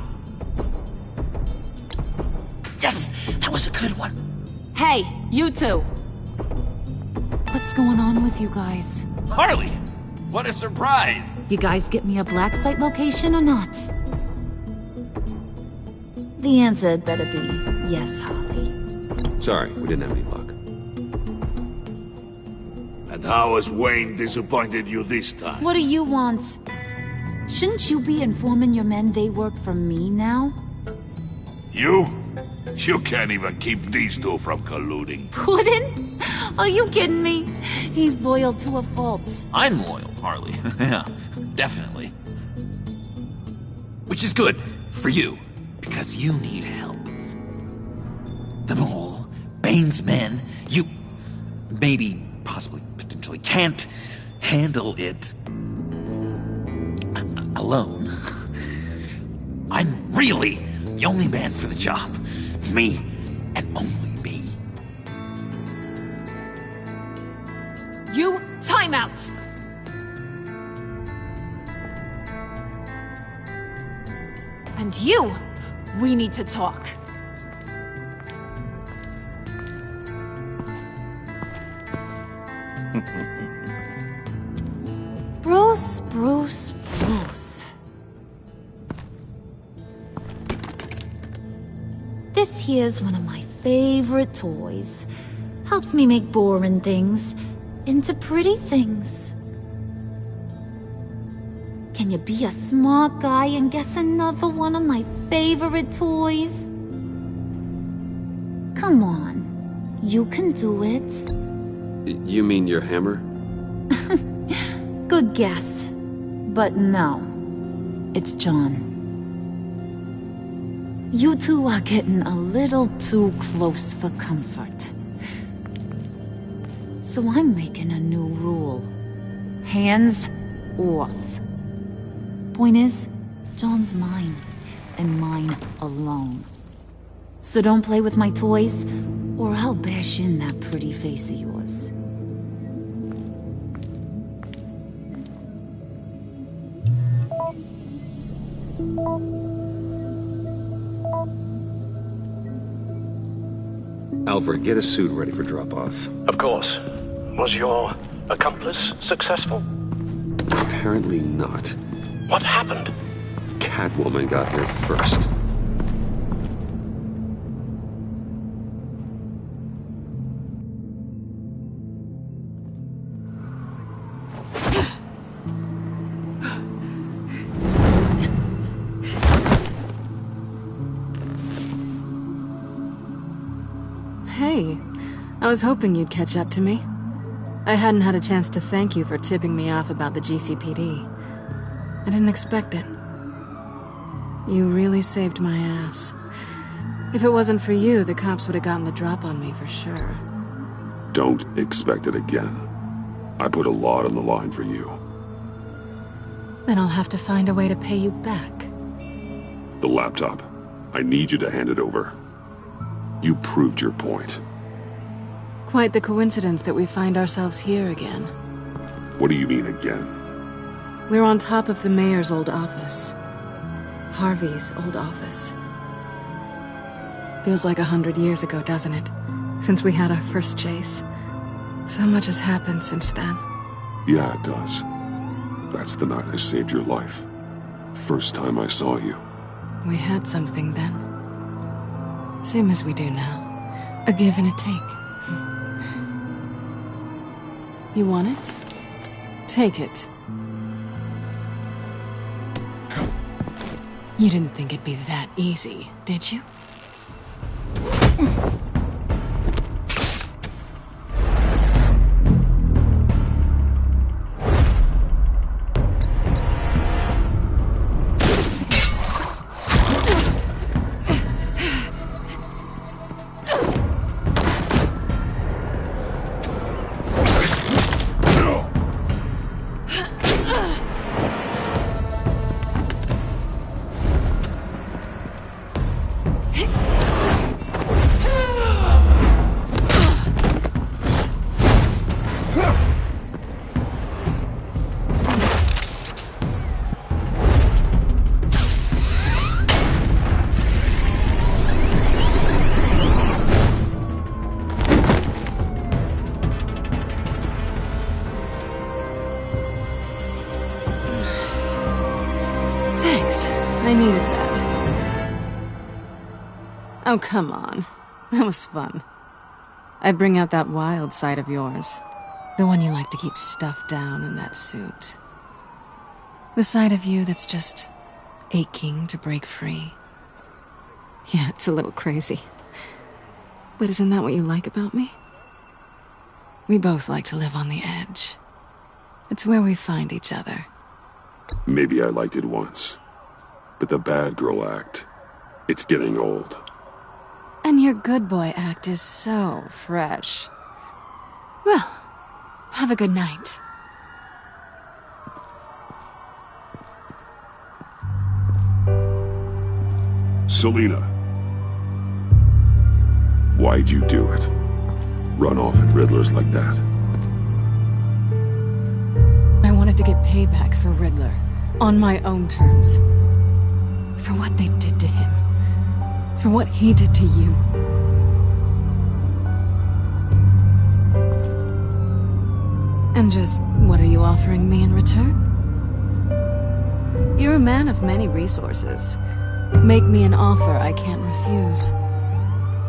Yes! That was a good one. Hey, you two. What's going on with you guys? Harley! What a surprise! You guys get me a black site location or not? The answer had better be yes, Harley. Sorry, we didn't have any luck. And how has Wayne disappointed you this time? What do you want? Shouldn't you be informing your men they work for me now? You? You can't even keep these two from colluding. Puddin'? Are you kidding me? He's loyal to a fault. I'm loyal, Harley. Yeah, definitely. Which is good for you, because you need help. The Mole, Bane's men, you maybe, possibly, potentially can't handle it alone. I'm really the only man for the job. Me, and only me. You, time out! And you, we need to talk. Bruce. This here's one of my favorite toys. Helps me make boring things into pretty things. Can you be a smart guy and guess another one of my favorite toys? Come on, you can do it. You mean your hammer? Good guess. But no, it's John. You two are getting a little too close for comfort. So I'm making a new rule. Hands off. Point is, John's mine, and mine alone. So don't play with my toys, or I'll bash in that pretty face of yours. Alfred, get a suit ready for drop-off. Of course. Was your accomplice successful? Apparently not. What happened? Catwoman got here first. Hey, I was hoping you'd catch up to me. I hadn't had a chance to thank you for tipping me off about the GCPD. I didn't expect it. You really saved my ass. If it wasn't for you, the cops would have gotten the drop on me for sure. Don't expect it again. I put a lot on the line for you. Then I'll have to find a way to pay you back. The laptop. I need you to hand it over. You proved your point. Quite the coincidence that we find ourselves here again. What do you mean again? We're on top of the mayor's old office. Harvey's old office. Feels like 100 years ago, doesn't it? Since we had our first chase. So much has happened since then. Yeah, it does. That's the night I saved your life. First time I saw you. We had something then. Same as we do now. A give and a take. You want it? Take it. You didn't think it'd be that easy, did you? I needed that. Oh, come on. That was fun. I bring out that wild side of yours. The one you like to keep stuffed down in that suit. The side of you that's just aching to break free. Yeah, it's a little crazy. But isn't that what you like about me? We both like to live on the edge. It's where we find each other. Maybe I liked it once. But the bad girl act, It's getting old. And your good boy act is so fresh. Well, have a good night. Selina. Why'd you do it? Run off at Riddlers like that? I wanted to get payback for Riddler. On my own terms. For what they did to him. For what he did to you. And just what are you offering me in return? You're a man of many resources. Make me an offer I can't refuse.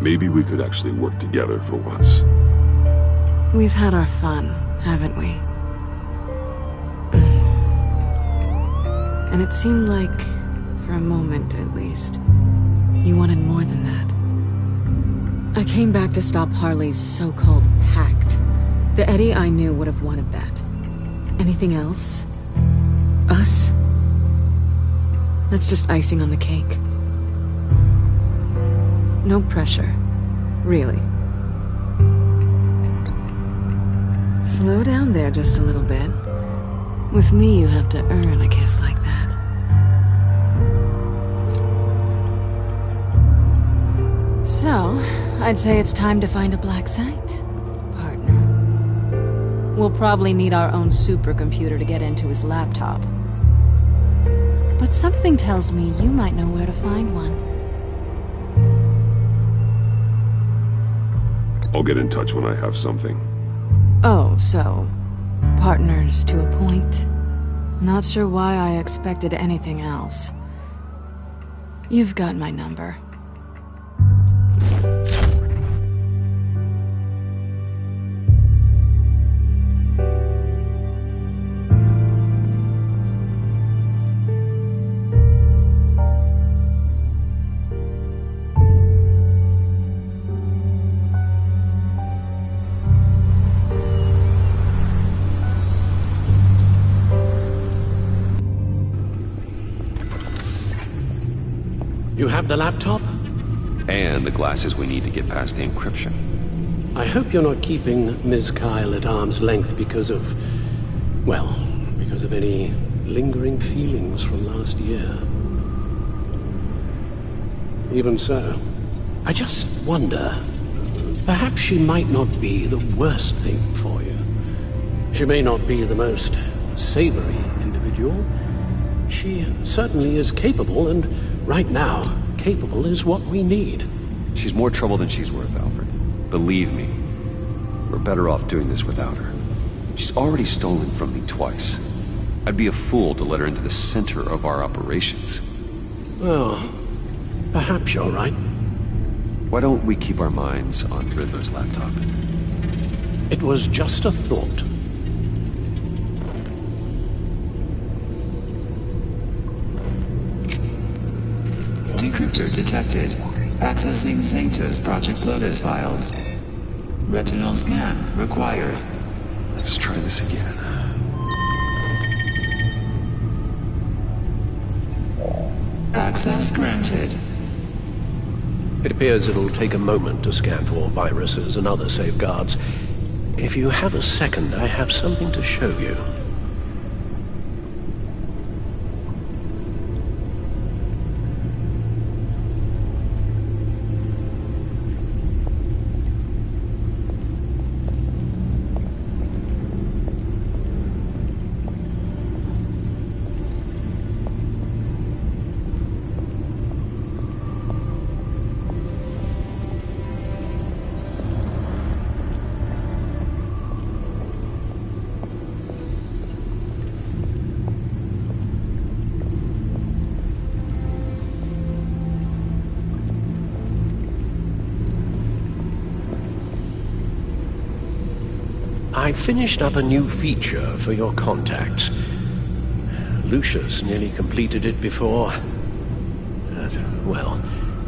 Maybe we could actually work together for once. We've had our fun, haven't we? And it seemed like, for a moment at least, you wanted more than that. I came back to stop Harley's so-called pact. The Eddie I knew would have wanted that. Anything else? Us? That's just icing on the cake. No pressure. Really. Slow down there just a little bit. With me, you have to earn a kiss like that. So, I'd say it's time to find a black site, partner. We'll probably need our own supercomputer to get into his laptop. But something tells me you might know where to find one. I'll get in touch when I have something. Oh, so... partners to a point. Not sure why I expected anything else. You've got my number. You have the laptop? And the glasses we need to get past the encryption. I hope you're not keeping Ms. Kyle at arm's length because of... well, because of any lingering feelings from last year. Even so, I just wonder, perhaps she might not be the worst thing for you. She may not be the most savory individual. She certainly is capable, and right now, capable is what we need. She's more trouble than she's worth, Alfred. Believe me, we're better off doing this without her. She's already stolen from me twice. I'd be a fool to let her into the center of our operations. Well, perhaps you're right. Why don't we keep our minds on Riddler's laptop? It was just a thought. Decryptor detected. Accessing Sanctus Project Lotus files. Retinal scan required. Let's try this again. Access granted. It appears it'll take a moment to scan for viruses and other safeguards. If you have a second, I have something to show you. I finished up a new feature for your contacts. Lucius nearly completed it before. Well,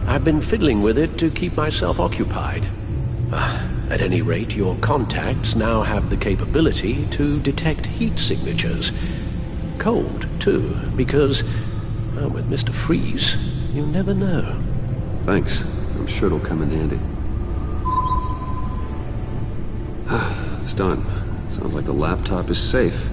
I've been fiddling with it to keep myself occupied. At any rate, your contacts now have the capability to detect heat signatures. Cold, too, because, with Mr. Freeze, you never know. Thanks. I'm sure it'll come in handy. It's done. Sounds like the laptop is safe.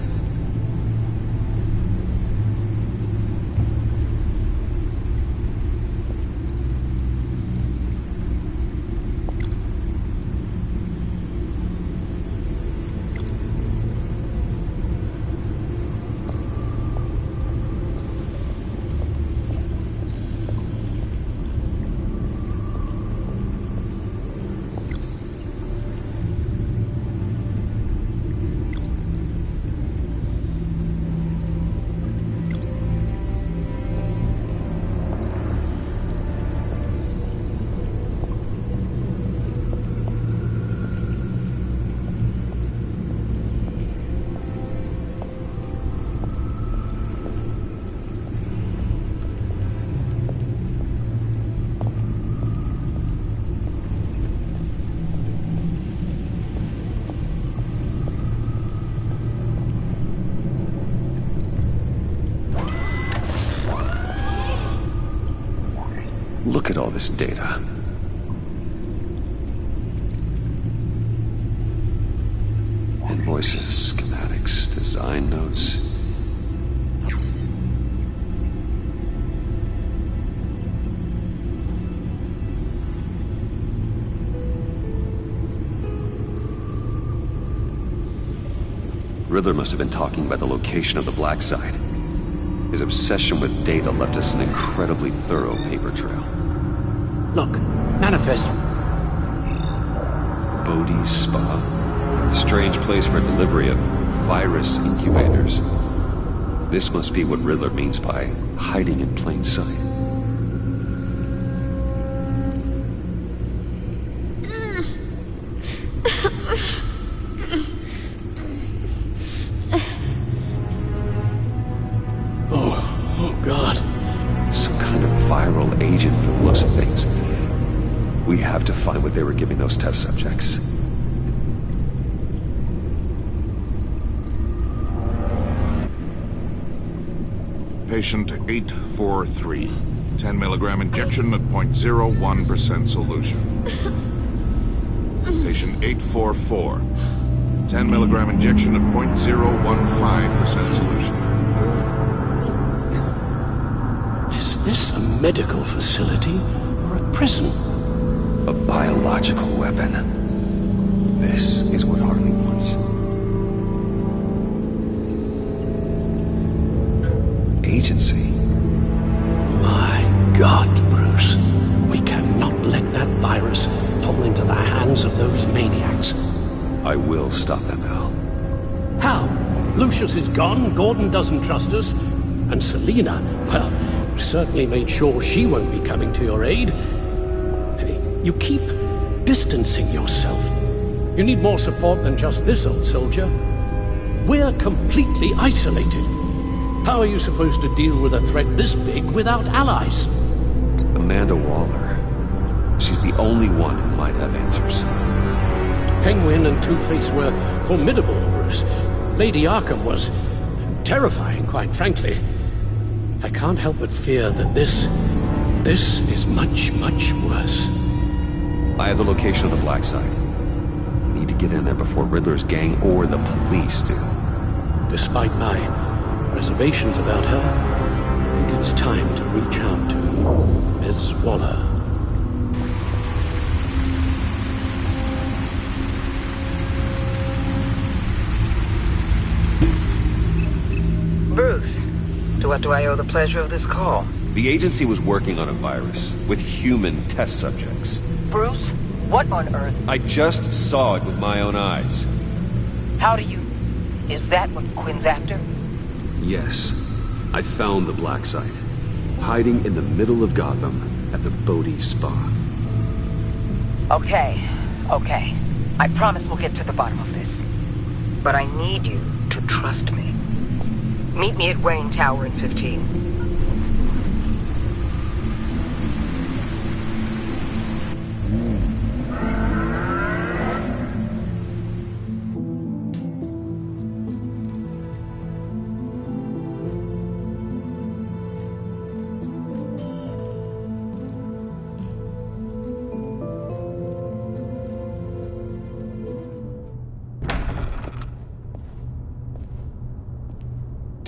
Look at all this data. Invoices, schematics, design notes. Riddler must have been talking about the location of the black site. His obsession with data left us an incredibly thorough paper trail. Look, manifest. Bodhi's Spa. Strange place for delivery of virus incubators. This must be what Riddler means by hiding in plain sight. Oh God. Some kind of viral agent from the looks of things. We have to find what they were giving those test subjects. Patient 843. 10 milligram injection at 0.01% solution. Patient 844. 10 milligram injection at 0.015% solution. Is this a medical facility or a prison? A biological weapon. This is what Harley wants. Agency. My God, Bruce. We cannot let that virus fall into the hands of those maniacs. I will stop them, Al. How? Lucius is gone, Gordon doesn't trust us, and Selina, well, you certainly made sure she won't be coming to your aid. You keep distancing yourself. You need more support than just this old soldier. We're completely isolated. How are you supposed to deal with a threat this big without allies? Amanda Waller. She's the only one who might have answers. Penguin and Two-Face were formidable, Bruce. Lady Arkham was terrifying, quite frankly. I can't help but fear that this is much, much worse. I have the location of the black site. We need to get in there before Riddler's gang or the police do. Despite my reservations about her, I think it's time to reach out to Ms. Waller. Bruce, to what do I owe the pleasure of this call? The agency was working on a virus with human test subjects. Bruce, what on earth? I just saw it with my own eyes. How do you... Is that what Quinn's after? Yes. I found the black site. Hiding in the middle of Gotham at the Bodhi Spa. Okay. I promise we'll get to the bottom of this. But I need you to trust me. Meet me at Wayne Tower in 15.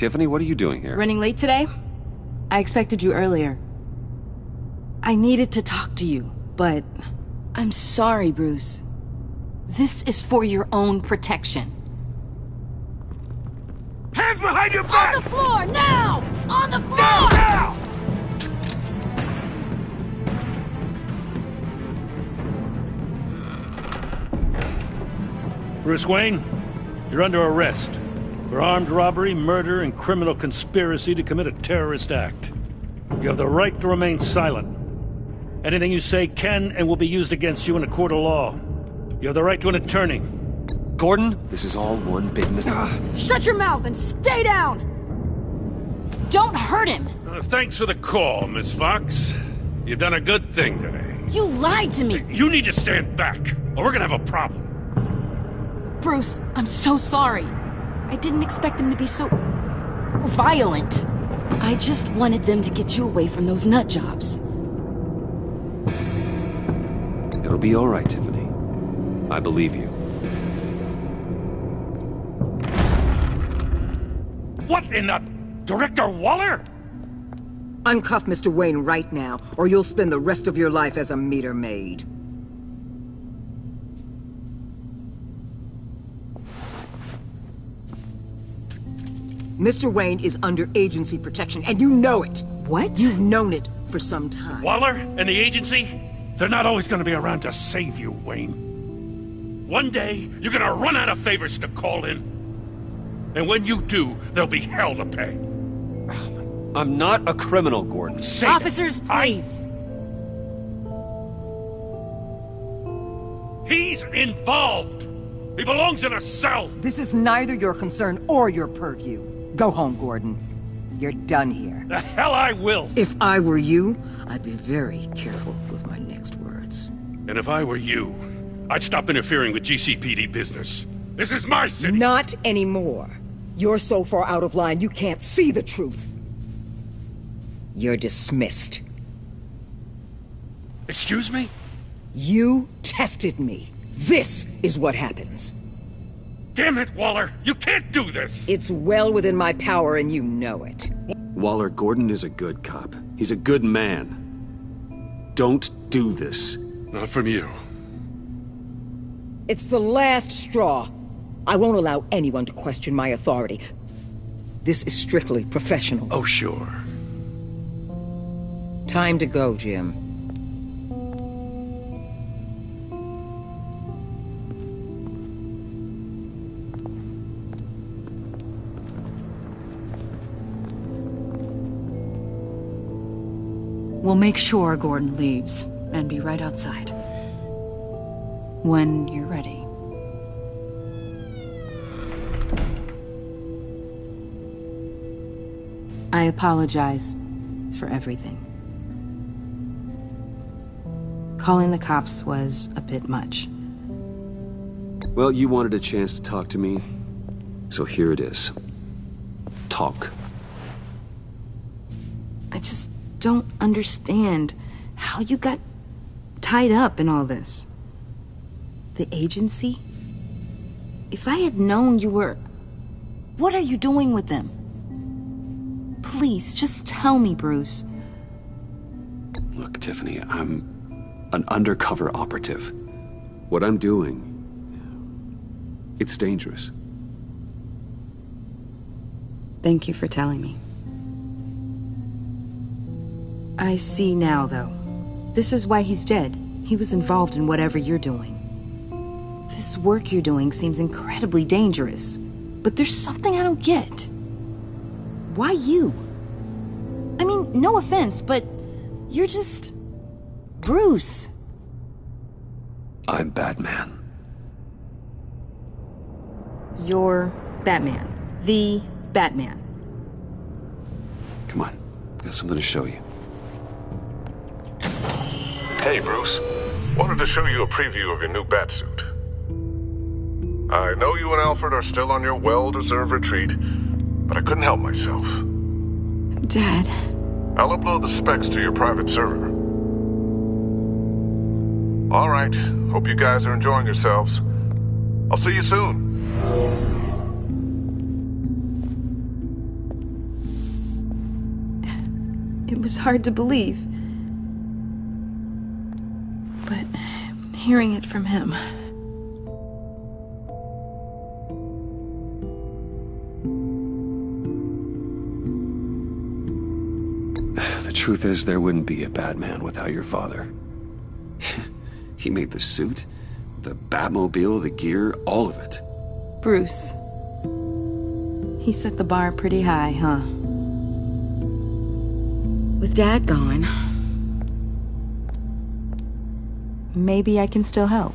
Tiffany, what are you doing here? Running late today? I expected you earlier. I needed to talk to you, but... I'm sorry, Bruce. This is for your own protection. Hands behind your back! On the floor, now! On the floor! Now! Bruce Wayne, you're under arrest for armed robbery, murder, and criminal conspiracy to commit a terrorist act. You have the right to remain silent. Anything you say can and will be used against you in a court of law. You have the right to an attorney. Gordon, this is all one big mistake. Shut your mouth and stay down! Don't hurt him! Thanks for the call, Miss Fox. You've done a good thing today. You lied to me! You need to stand back, or we're gonna have a problem. Bruce, I'm so sorry. I didn't expect them to be so... violent. I just wanted them to get you away from those nut jobs. It'll be all right, Tiffany. I believe you. What in the... Director Waller? Uncuff Mr. Wayne right now, or you'll spend the rest of your life as a meter maid. Mr. Wayne is under agency protection, and you know it. What? You've known it for some time. Waller and the agency? They're not always gonna be around to save you, Wayne. One day, you're gonna run out of favors to call in. And when you do, there'll be hell to pay. I'm not a criminal, Gordon. Officers, please. He's involved. He belongs in a cell. This is neither your concern or your purview. Go home, Gordon. You're done here. The hell I will. If I were you, I'd be very careful with my next words. And if I were you, I'd stop interfering with GCPD business. This is my city. Not anymore. You're so far out of line you can't see the truth. You're dismissed. Excuse me? You tested me. This is what happens. Damn it, Waller! You can't do this! It's well within my power and you know it. Waller, Gordon is a good cop. He's a good man. Don't do this. Not from you. It's the last straw. I won't allow anyone to question my authority. This is strictly professional. Oh, sure. Time to go, Jim. We'll make sure Gordon leaves, and be right outside. When you're ready. I apologize for everything. Calling the cops was a bit much. Well, you wanted a chance to talk to me, so here it is. Talk. I just don't understand how you got tied up in all this. The agency? If I had known you were... What are you doing with them? Please, just tell me, Bruce. Look, Tiffany, I'm an undercover operative. What I'm doing, it's dangerous. Thank you for telling me. I see now, though. This is why he's dead. He was involved in whatever you're doing. This work you're doing seems incredibly dangerous. But there's something I don't get. Why you? I mean, no offense, but you're just... Bruce. I'm Batman. You're Batman. The Batman. Come on, got something to show you. Hey, Bruce. Wanted to show you a preview of your new batsuit. I know you and Alfred are still on your well-deserved retreat, but I couldn't help myself. Dad. I'll upload the specs to your private server. All right. Hope you guys are enjoying yourselves. I'll see you soon. It was hard to believe. But hearing it from him... The truth is, there wouldn't be a Batman without your father. He made the suit, the Batmobile, the gear, all of it. Bruce. He set the bar pretty high, huh? With Dad gone, maybe I can still help.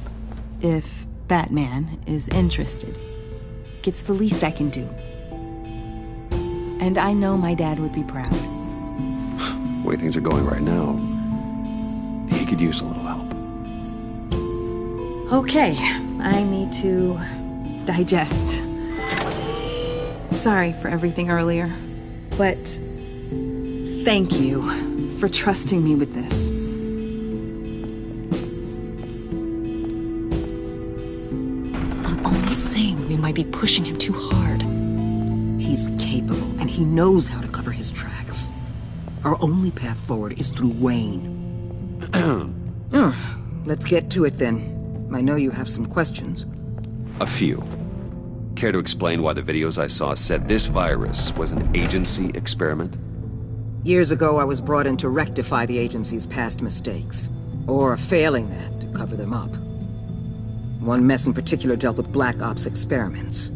If Batman is interested. It's the least I can do. And I know my dad would be proud. The way things are going right now, he could use a little help. Okay, I need to digest. Sorry for everything earlier, but thank you for trusting me with this. I'm only saying we might be pushing him too hard. He's capable, and he knows how to cover his tracks. Our only path forward is through Wayne. Let's get to it then. I know you have some questions. A few. Care to explain why the videos I saw said this virus was an agency experiment? Years ago, I was brought in to rectify the agency's past mistakes. Or failing that, to cover them up. One mess in particular dealt with Black Ops experiments.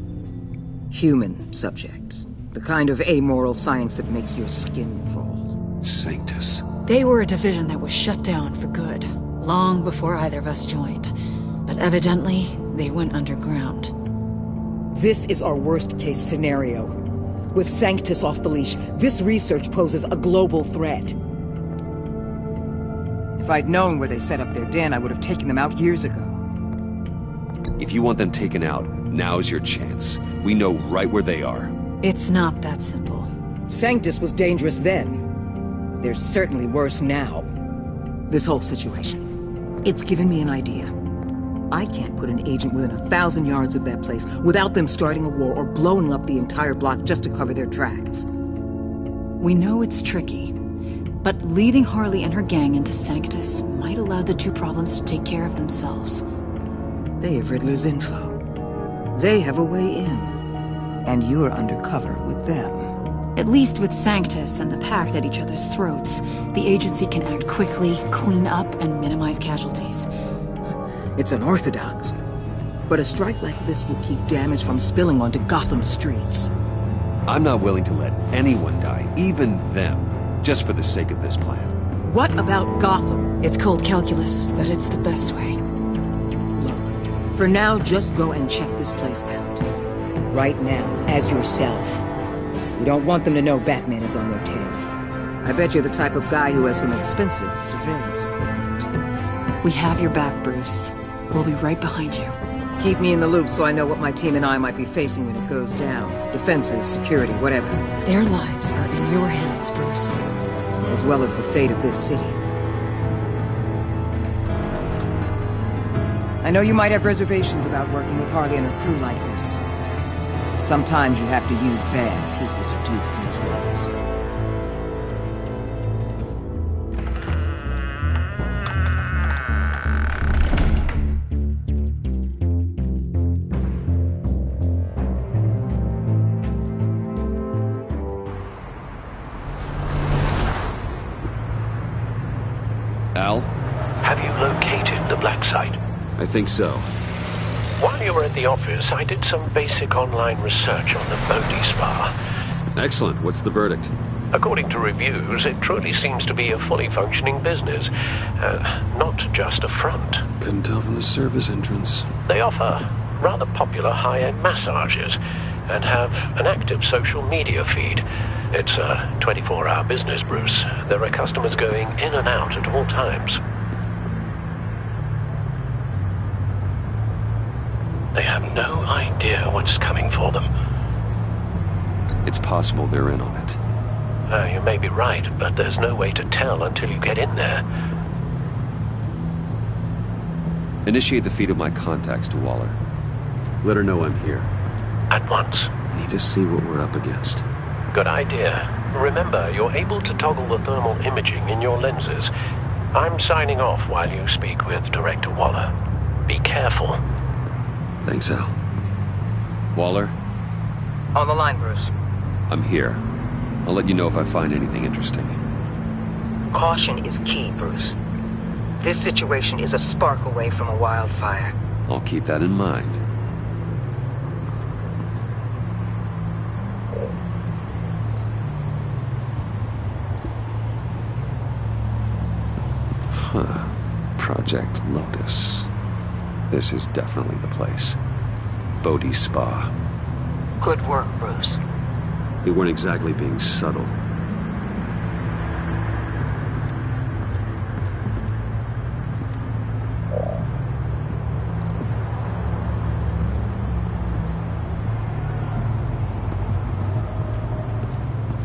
Human subjects. The kind of amoral science that makes your skin crawl. Sanctus. They were a division that was shut down for good, long before either of us joined. But evidently, they went underground. This is our worst-case scenario. With Sanctus off the leash, this research poses a global threat. If I'd known where they set up their den, I would have taken them out years ago. If you want them taken out, now's your chance. We know right where they are. It's not that simple. Sanctus was dangerous then. They're certainly worse now. This whole situation, it's given me an idea. I can't put an agent within 1,000 yards of that place without them starting a war or blowing up the entire block just to cover their tracks. We know it's tricky, but leading Harley and her gang into Sanctus might allow the two problems to take care of themselves. They have Riddler's info. They have a way in. And you're undercover with them. At least with Sanctus and the Pact at each other's throats, the agency can act quickly, clean up, and minimize casualties. It's unorthodox. But a strike like this will keep damage from spilling onto Gotham streets. I'm not willing to let anyone die, even them, just for the sake of this plan. What about Gotham? It's cold calculus, but it's the best way. Look, for now, just go and check this place out. Right now, as yourself. We don't want them to know Batman is on their tail. I bet you're the type of guy who has some expensive surveillance equipment. We have your back, Bruce. We'll be right behind you. Keep me in the loop so I know what my team and I might be facing when it goes down. Defenses, security, whatever. Their lives are in your hands, Bruce. As well as the fate of this city. I know you might have reservations about working with Harley and her crew like this. Sometimes you have to use bad people to do good things. Al? Have you located the black site? I think so. While you were at the office, I did some basic online research on the Bodhi Spa. Excellent. What's the verdict? According to reviews, it truly seems to be a fully functioning business. Not just a front. Couldn't tell from the service entrance. They offer rather popular high-end massages and have an active social media feed. It's a 24-hour business, Bruce. There are customers going in and out at all times. They have no idea what's coming for them. It's possible they're in on it. You may be right, but there's no way to tell until you get in there. Initiate the feed of my contacts to Waller. Let her know I'm here. At once. I need to see what we're up against. Good idea. Remember, you're able to toggle the thermal imaging in your lenses. I'm signing off while you speak with Director Waller. Be careful. Thanks, Al. Waller? On the line, Bruce. I'm here. I'll let you know if I find anything interesting. Caution is key, Bruce. This situation is a spark away from a wildfire. I'll keep that in mind. Huh. Project Lotus. This is definitely the place. Bodhi Spa. Good work, Bruce. They weren't exactly being subtle.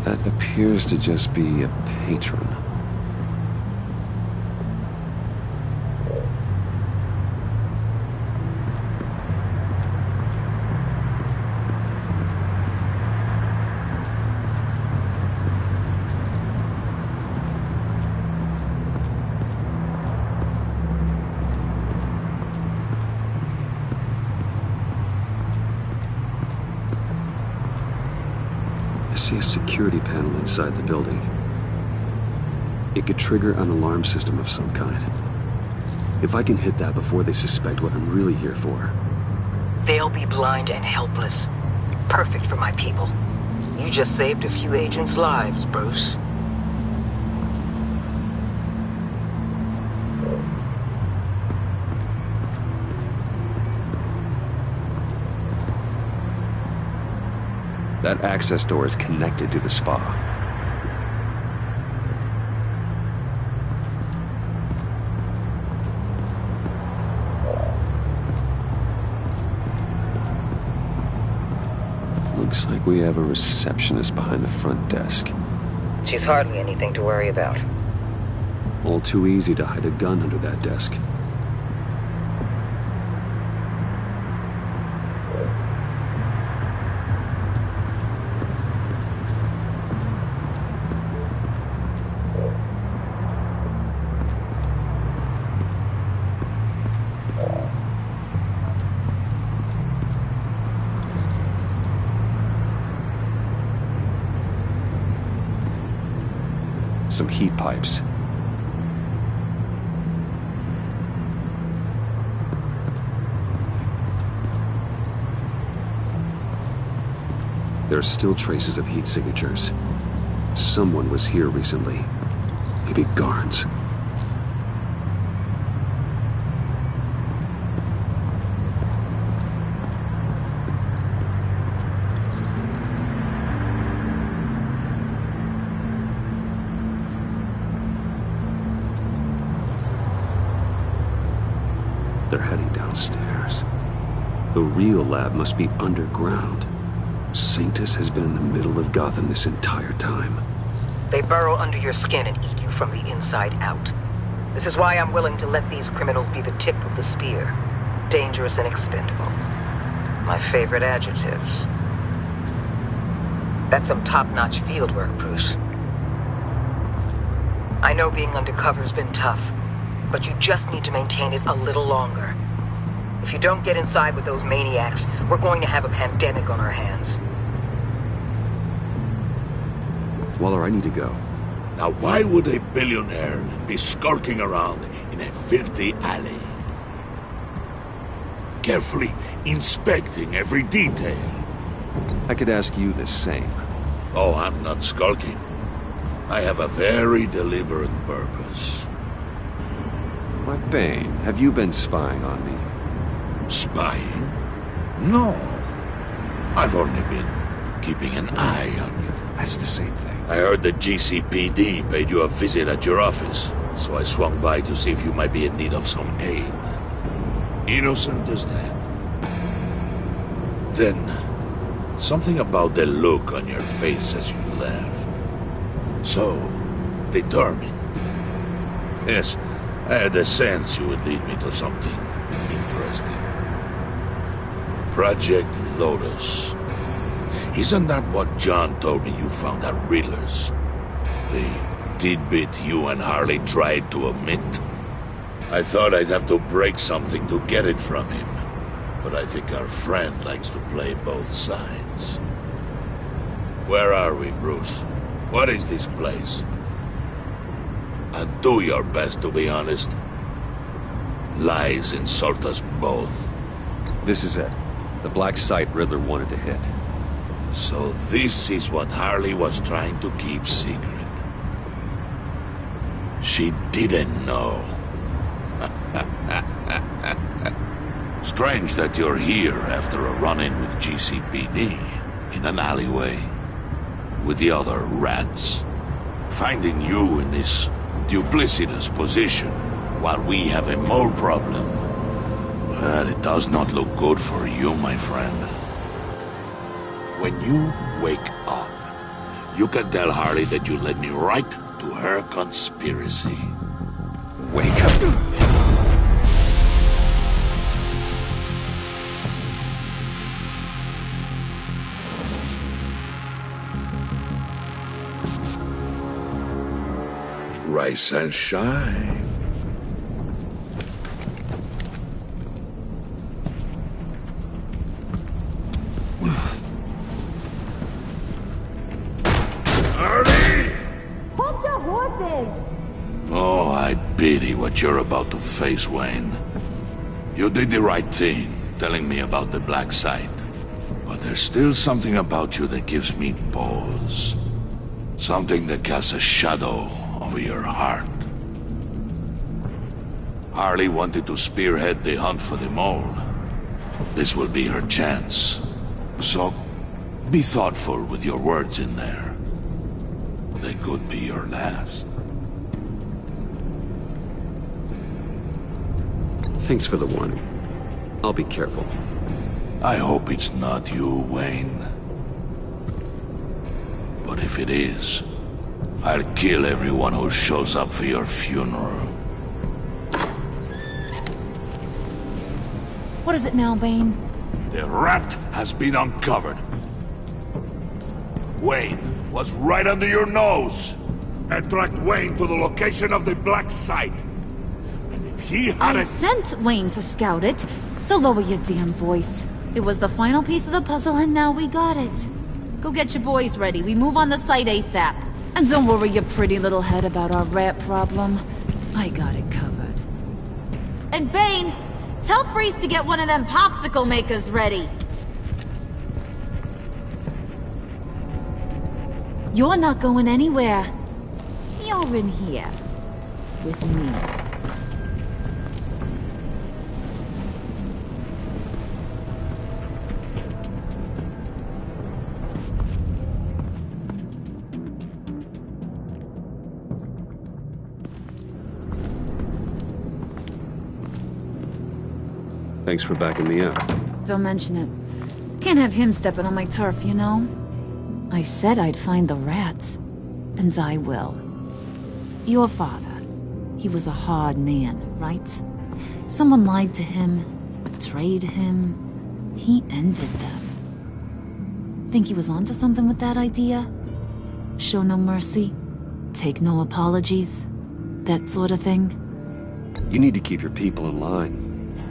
That appears to just be a patron. I see a security panel inside the building. It could trigger an alarm system of some kind. If I can hit that before they suspect what I'm really here for. They'll be blind and helpless. Perfect for my people. You just saved a few agents' lives, Bruce. That access door is connected to the spa. Looks like we have a receptionist behind the front desk. She's hardly anything to worry about. All too easy to hide a gun under that desk. Some heat pipes. There are still traces of heat signatures. Someone was here recently. Maybe guards. They're heading downstairs. The real lab must be underground. Sanctus has been in the middle of Gotham this entire time. They burrow under your skin and eat you from the inside out. This is why I'm willing to let these criminals be the tip of the spear. Dangerous and expendable. My favorite adjectives. That's some top-notch fieldwork, Bruce. I know being undercover's been tough, but you just need to maintain it a little longer. If you don't get inside with those maniacs, we're going to have a pandemic on our hands. Waller, I need to go. Now why would a billionaire be skulking around in a filthy alley? Carefully inspecting every detail. I could ask you the same. Oh, I'm not skulking. I have a very deliberate purpose. My Bane, have you been spying on me? Spying? No. I've only been keeping an eye on you. That's the same thing. I heard the GCPD paid you a visit at your office, so I swung by to see if you might be in need of some aid. Innocent as that. Then, something about the look on your face as you left. So, determined. Yes, I had a sense you would lead me to something interesting. Project Lotus. Isn't that what John told me you found at Riddler's? The tidbit you and Harley tried to omit? I thought I'd have to break something to get it from him. But I think our friend likes to play both sides. Where are we, Bruce? What is this place? And do your best to be honest. Lies insult us both. This is it. The black site Riddler wanted to hit. So this is what Harley was trying to keep secret. She didn't know. Strange that you're here after a run-in with GCPD in an alleyway with the other rats. Finding you in this duplicitous position while we have a mole problem. Well, it does not look good for you, my friend. When you wake up, you can tell Harley that you led me right to her conspiracy. Wake up. Rise and shine. Harley! Hold your horses! Oh, I pity what you're about to face, Wayne. You did the right thing, telling me about the black site. But there's still something about you that gives me pause. Something that casts a shadow over your heart. Harley wanted to spearhead the hunt for the mole. This will be her chance. So, be thoughtful with your words in there. They could be your last. Thanks for the warning. I'll be careful. I hope it's not you, Wayne. But if it is, I'll kill everyone who shows up for your funeral. What is it now, Bane? The rat has been uncovered. Wayne was right under your nose. And tracked Wayne to the location of the black site. And if he I hadn't... sent Wayne to scout it, so lower your damn voice. It was the final piece of the puzzle and now we got it. Go get your boys ready. We move on the site ASAP. And don't worry your pretty little head about our rat problem. I got it covered. And Bane, tell Freeze to get one of them popsicle makers ready. You're not going anywhere. You're in here. With me. Thanks for backing me up. Don't mention it. Can't have him stepping on my turf, you know? I said I'd find the rats. And I will. Your father. He was a hard man, right? Someone lied to him, betrayed him. He ended them. Think he was onto something with that idea? Show no mercy? Take no apologies? That sort of thing? You need to keep your people in line.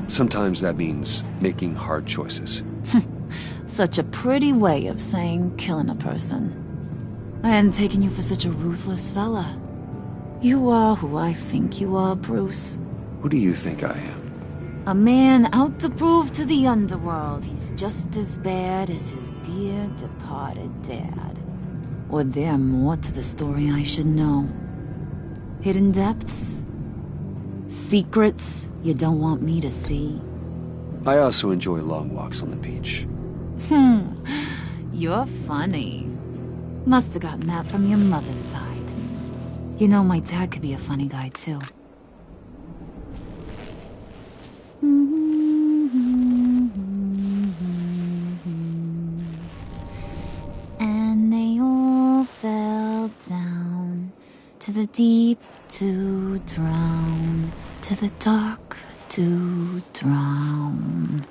Sometimes that means making hard choices. Such a pretty way of saying killing a person. I hadn't taken you for such a ruthless fella. You are who I think you are, Bruce. Who do you think I am? A man out to prove to the underworld he's just as bad as his dear departed dad. Or there more to the story I should know. Hidden depths? Secrets you don't want me to see? I also enjoy long walks on the beach. You're funny. Must have gotten that from your mother's side. You know, my dad could be a funny guy, too. And they all fell down to the deep to drown, to the dark to drown.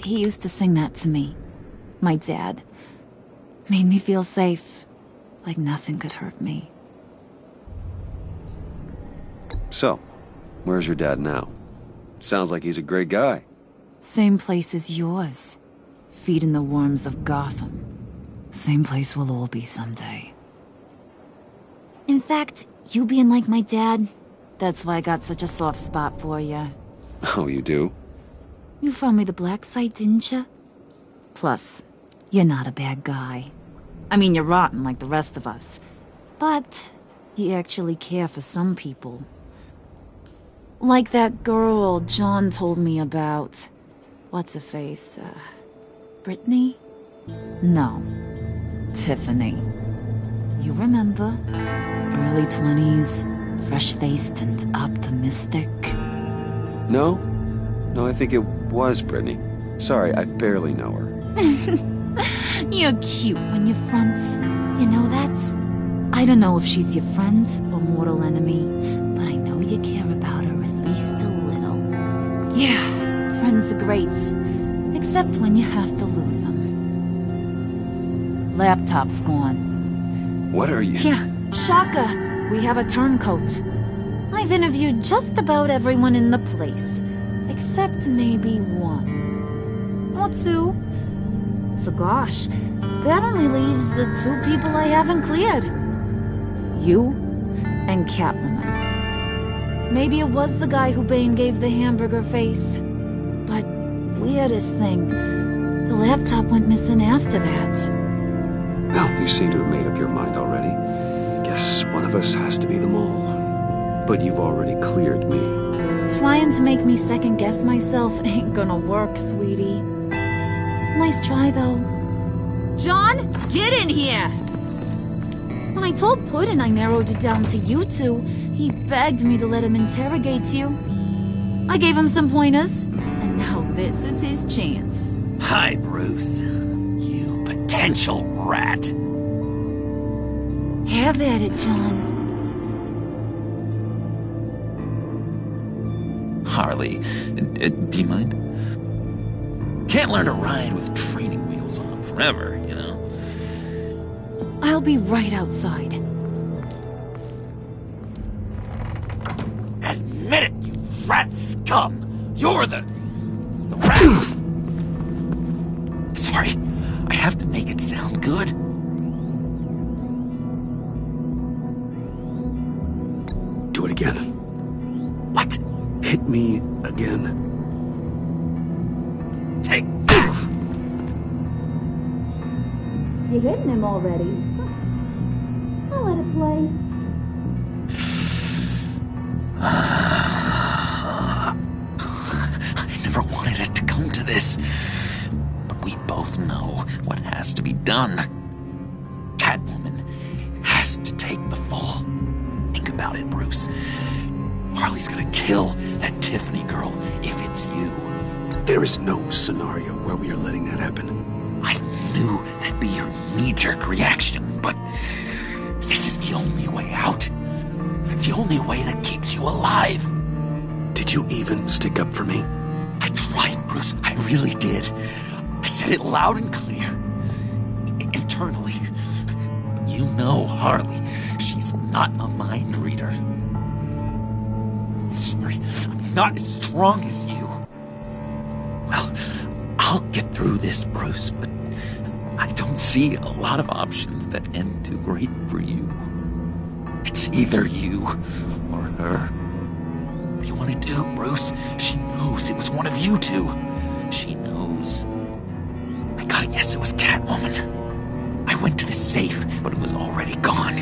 He used to sing that to me. My dad. Made me feel safe. Like nothing could hurt me. So, where's your dad now? Sounds like he's a great guy. Same place as yours. Feeding the worms of Gotham. Same place we'll all be someday. In fact, you being like my dad, that's why I got such a soft spot for you. Oh, you do? You found me the black site, didn't you? Plus, you're not a bad guy. I mean, you're rotten like the rest of us. But you actually care for some people. Like that girl John told me about. What's her face? Brittany? No. Tiffany. You remember? Early 20s, fresh-faced and optimistic. No? No, I think it was Brittany. Sorry, I barely know her. You're cute when you're front. You know that? I don't know if she's your friend or mortal enemy, but I know you care about her at least a little. Yeah, friends are great. Except when you have to lose them. Laptop's gone. What are you? Yeah, Shaka. We have a turncoat. I've interviewed just about everyone in the place. Except maybe one. Or two. So gosh, that only leaves the two people I haven't cleared. You and Catwoman. Maybe it was the guy who Bane gave the hamburger face. But weirdest thing, the laptop went missing after that. Well, you seem to have made up your mind already. I guess one of us has to be the mole. But you've already cleared me. Trying to make me second-guess myself ain't gonna work, sweetie. Nice try, though. John, get in here! When I told Puddin' I narrowed it down to you two, he begged me to let him interrogate you. I gave him some pointers, and now this is his chance. Hi, Bruce. You potential rat. Have at it, John. Harley, do you mind? Can't learn to ride with training wheels on forever, you know? I'll be right outside. Admit it, you rat scum! You're the rat! Sorry, I have to make it sound good. Do it again. What? Hit me again. Take that! You're hitting him already. I'll let it play. I never wanted it to come to this. But we both know what has to be done. Catwoman has to take the fall. Think about it, Bruce. Harley's gonna kill that Tiffany girl if it's you. There is no scenario where we are letting that happen. I knew that'd be your knee-jerk reaction, but this is the only way out. The only way that keeps you alive. Did you even stick up for me? I tried, Bruce. I really did. I said it loud and clear. Internally. You know Harley. She's not a mind reader. I'm sorry. I'm not as strong as you. Well, I'll get through this, Bruce, but I don't see a lot of options that end too great for you. It's either you or her. What do you want to do, Bruce? She knows it was one of you two. She knows. I gotta guess it was Catwoman. I went to the safe, but it was already gone.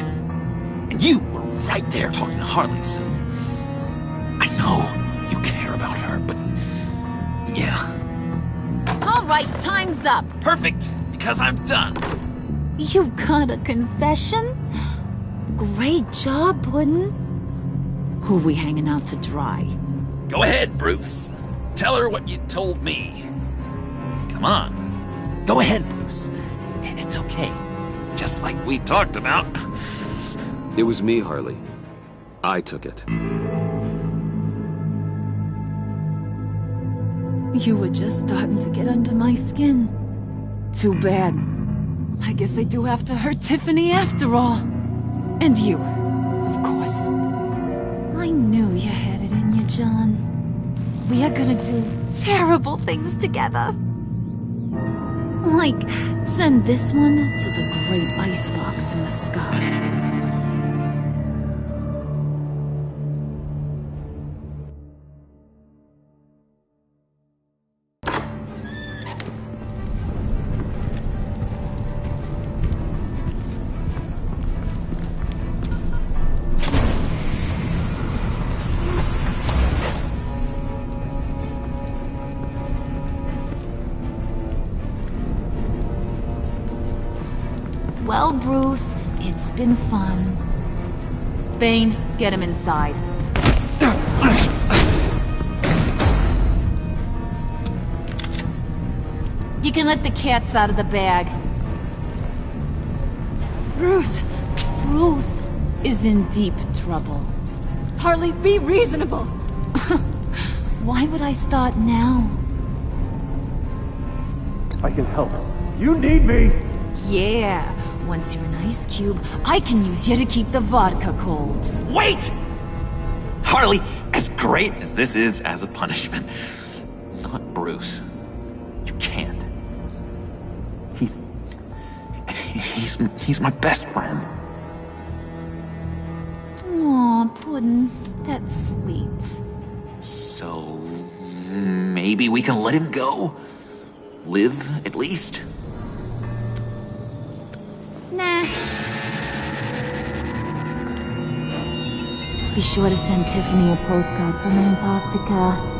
And you were right there talking to Harley, so I know you care about her, but yeah. All right, time's up. Perfect, because I'm done. You got a confession? Great job, Puddin'. Who we hanging out to dry? Go ahead, Bruce. Tell her what you told me. Come on. Go ahead, Bruce. It's okay. Just like we talked about. It was me, Harley. I took it. You were just starting to get under my skin. Too bad. I guess I do have to hurt Tiffany after all. And you, of course. I knew you had it in you, John. We are gonna do terrible things together. Like, send this one to the great icebox in the sky. Well, Bruce, it's been fun. Bane, get him inside. You can let the cats out of the bag. Bruce! Bruce is in deep trouble. Harley, be reasonable! Why would I start now? I can help. You need me! Yeah, once you're an ice cube, I can use you to keep the vodka cold. Wait! Harley, as great as this is as a punishment, not Bruce. You can't. He's my best friend. Aw, Puddin', that's sweet. So, maybe we can let him go? Live, at least? Nah. Be sure to send Tiffany a postcard from Antarctica.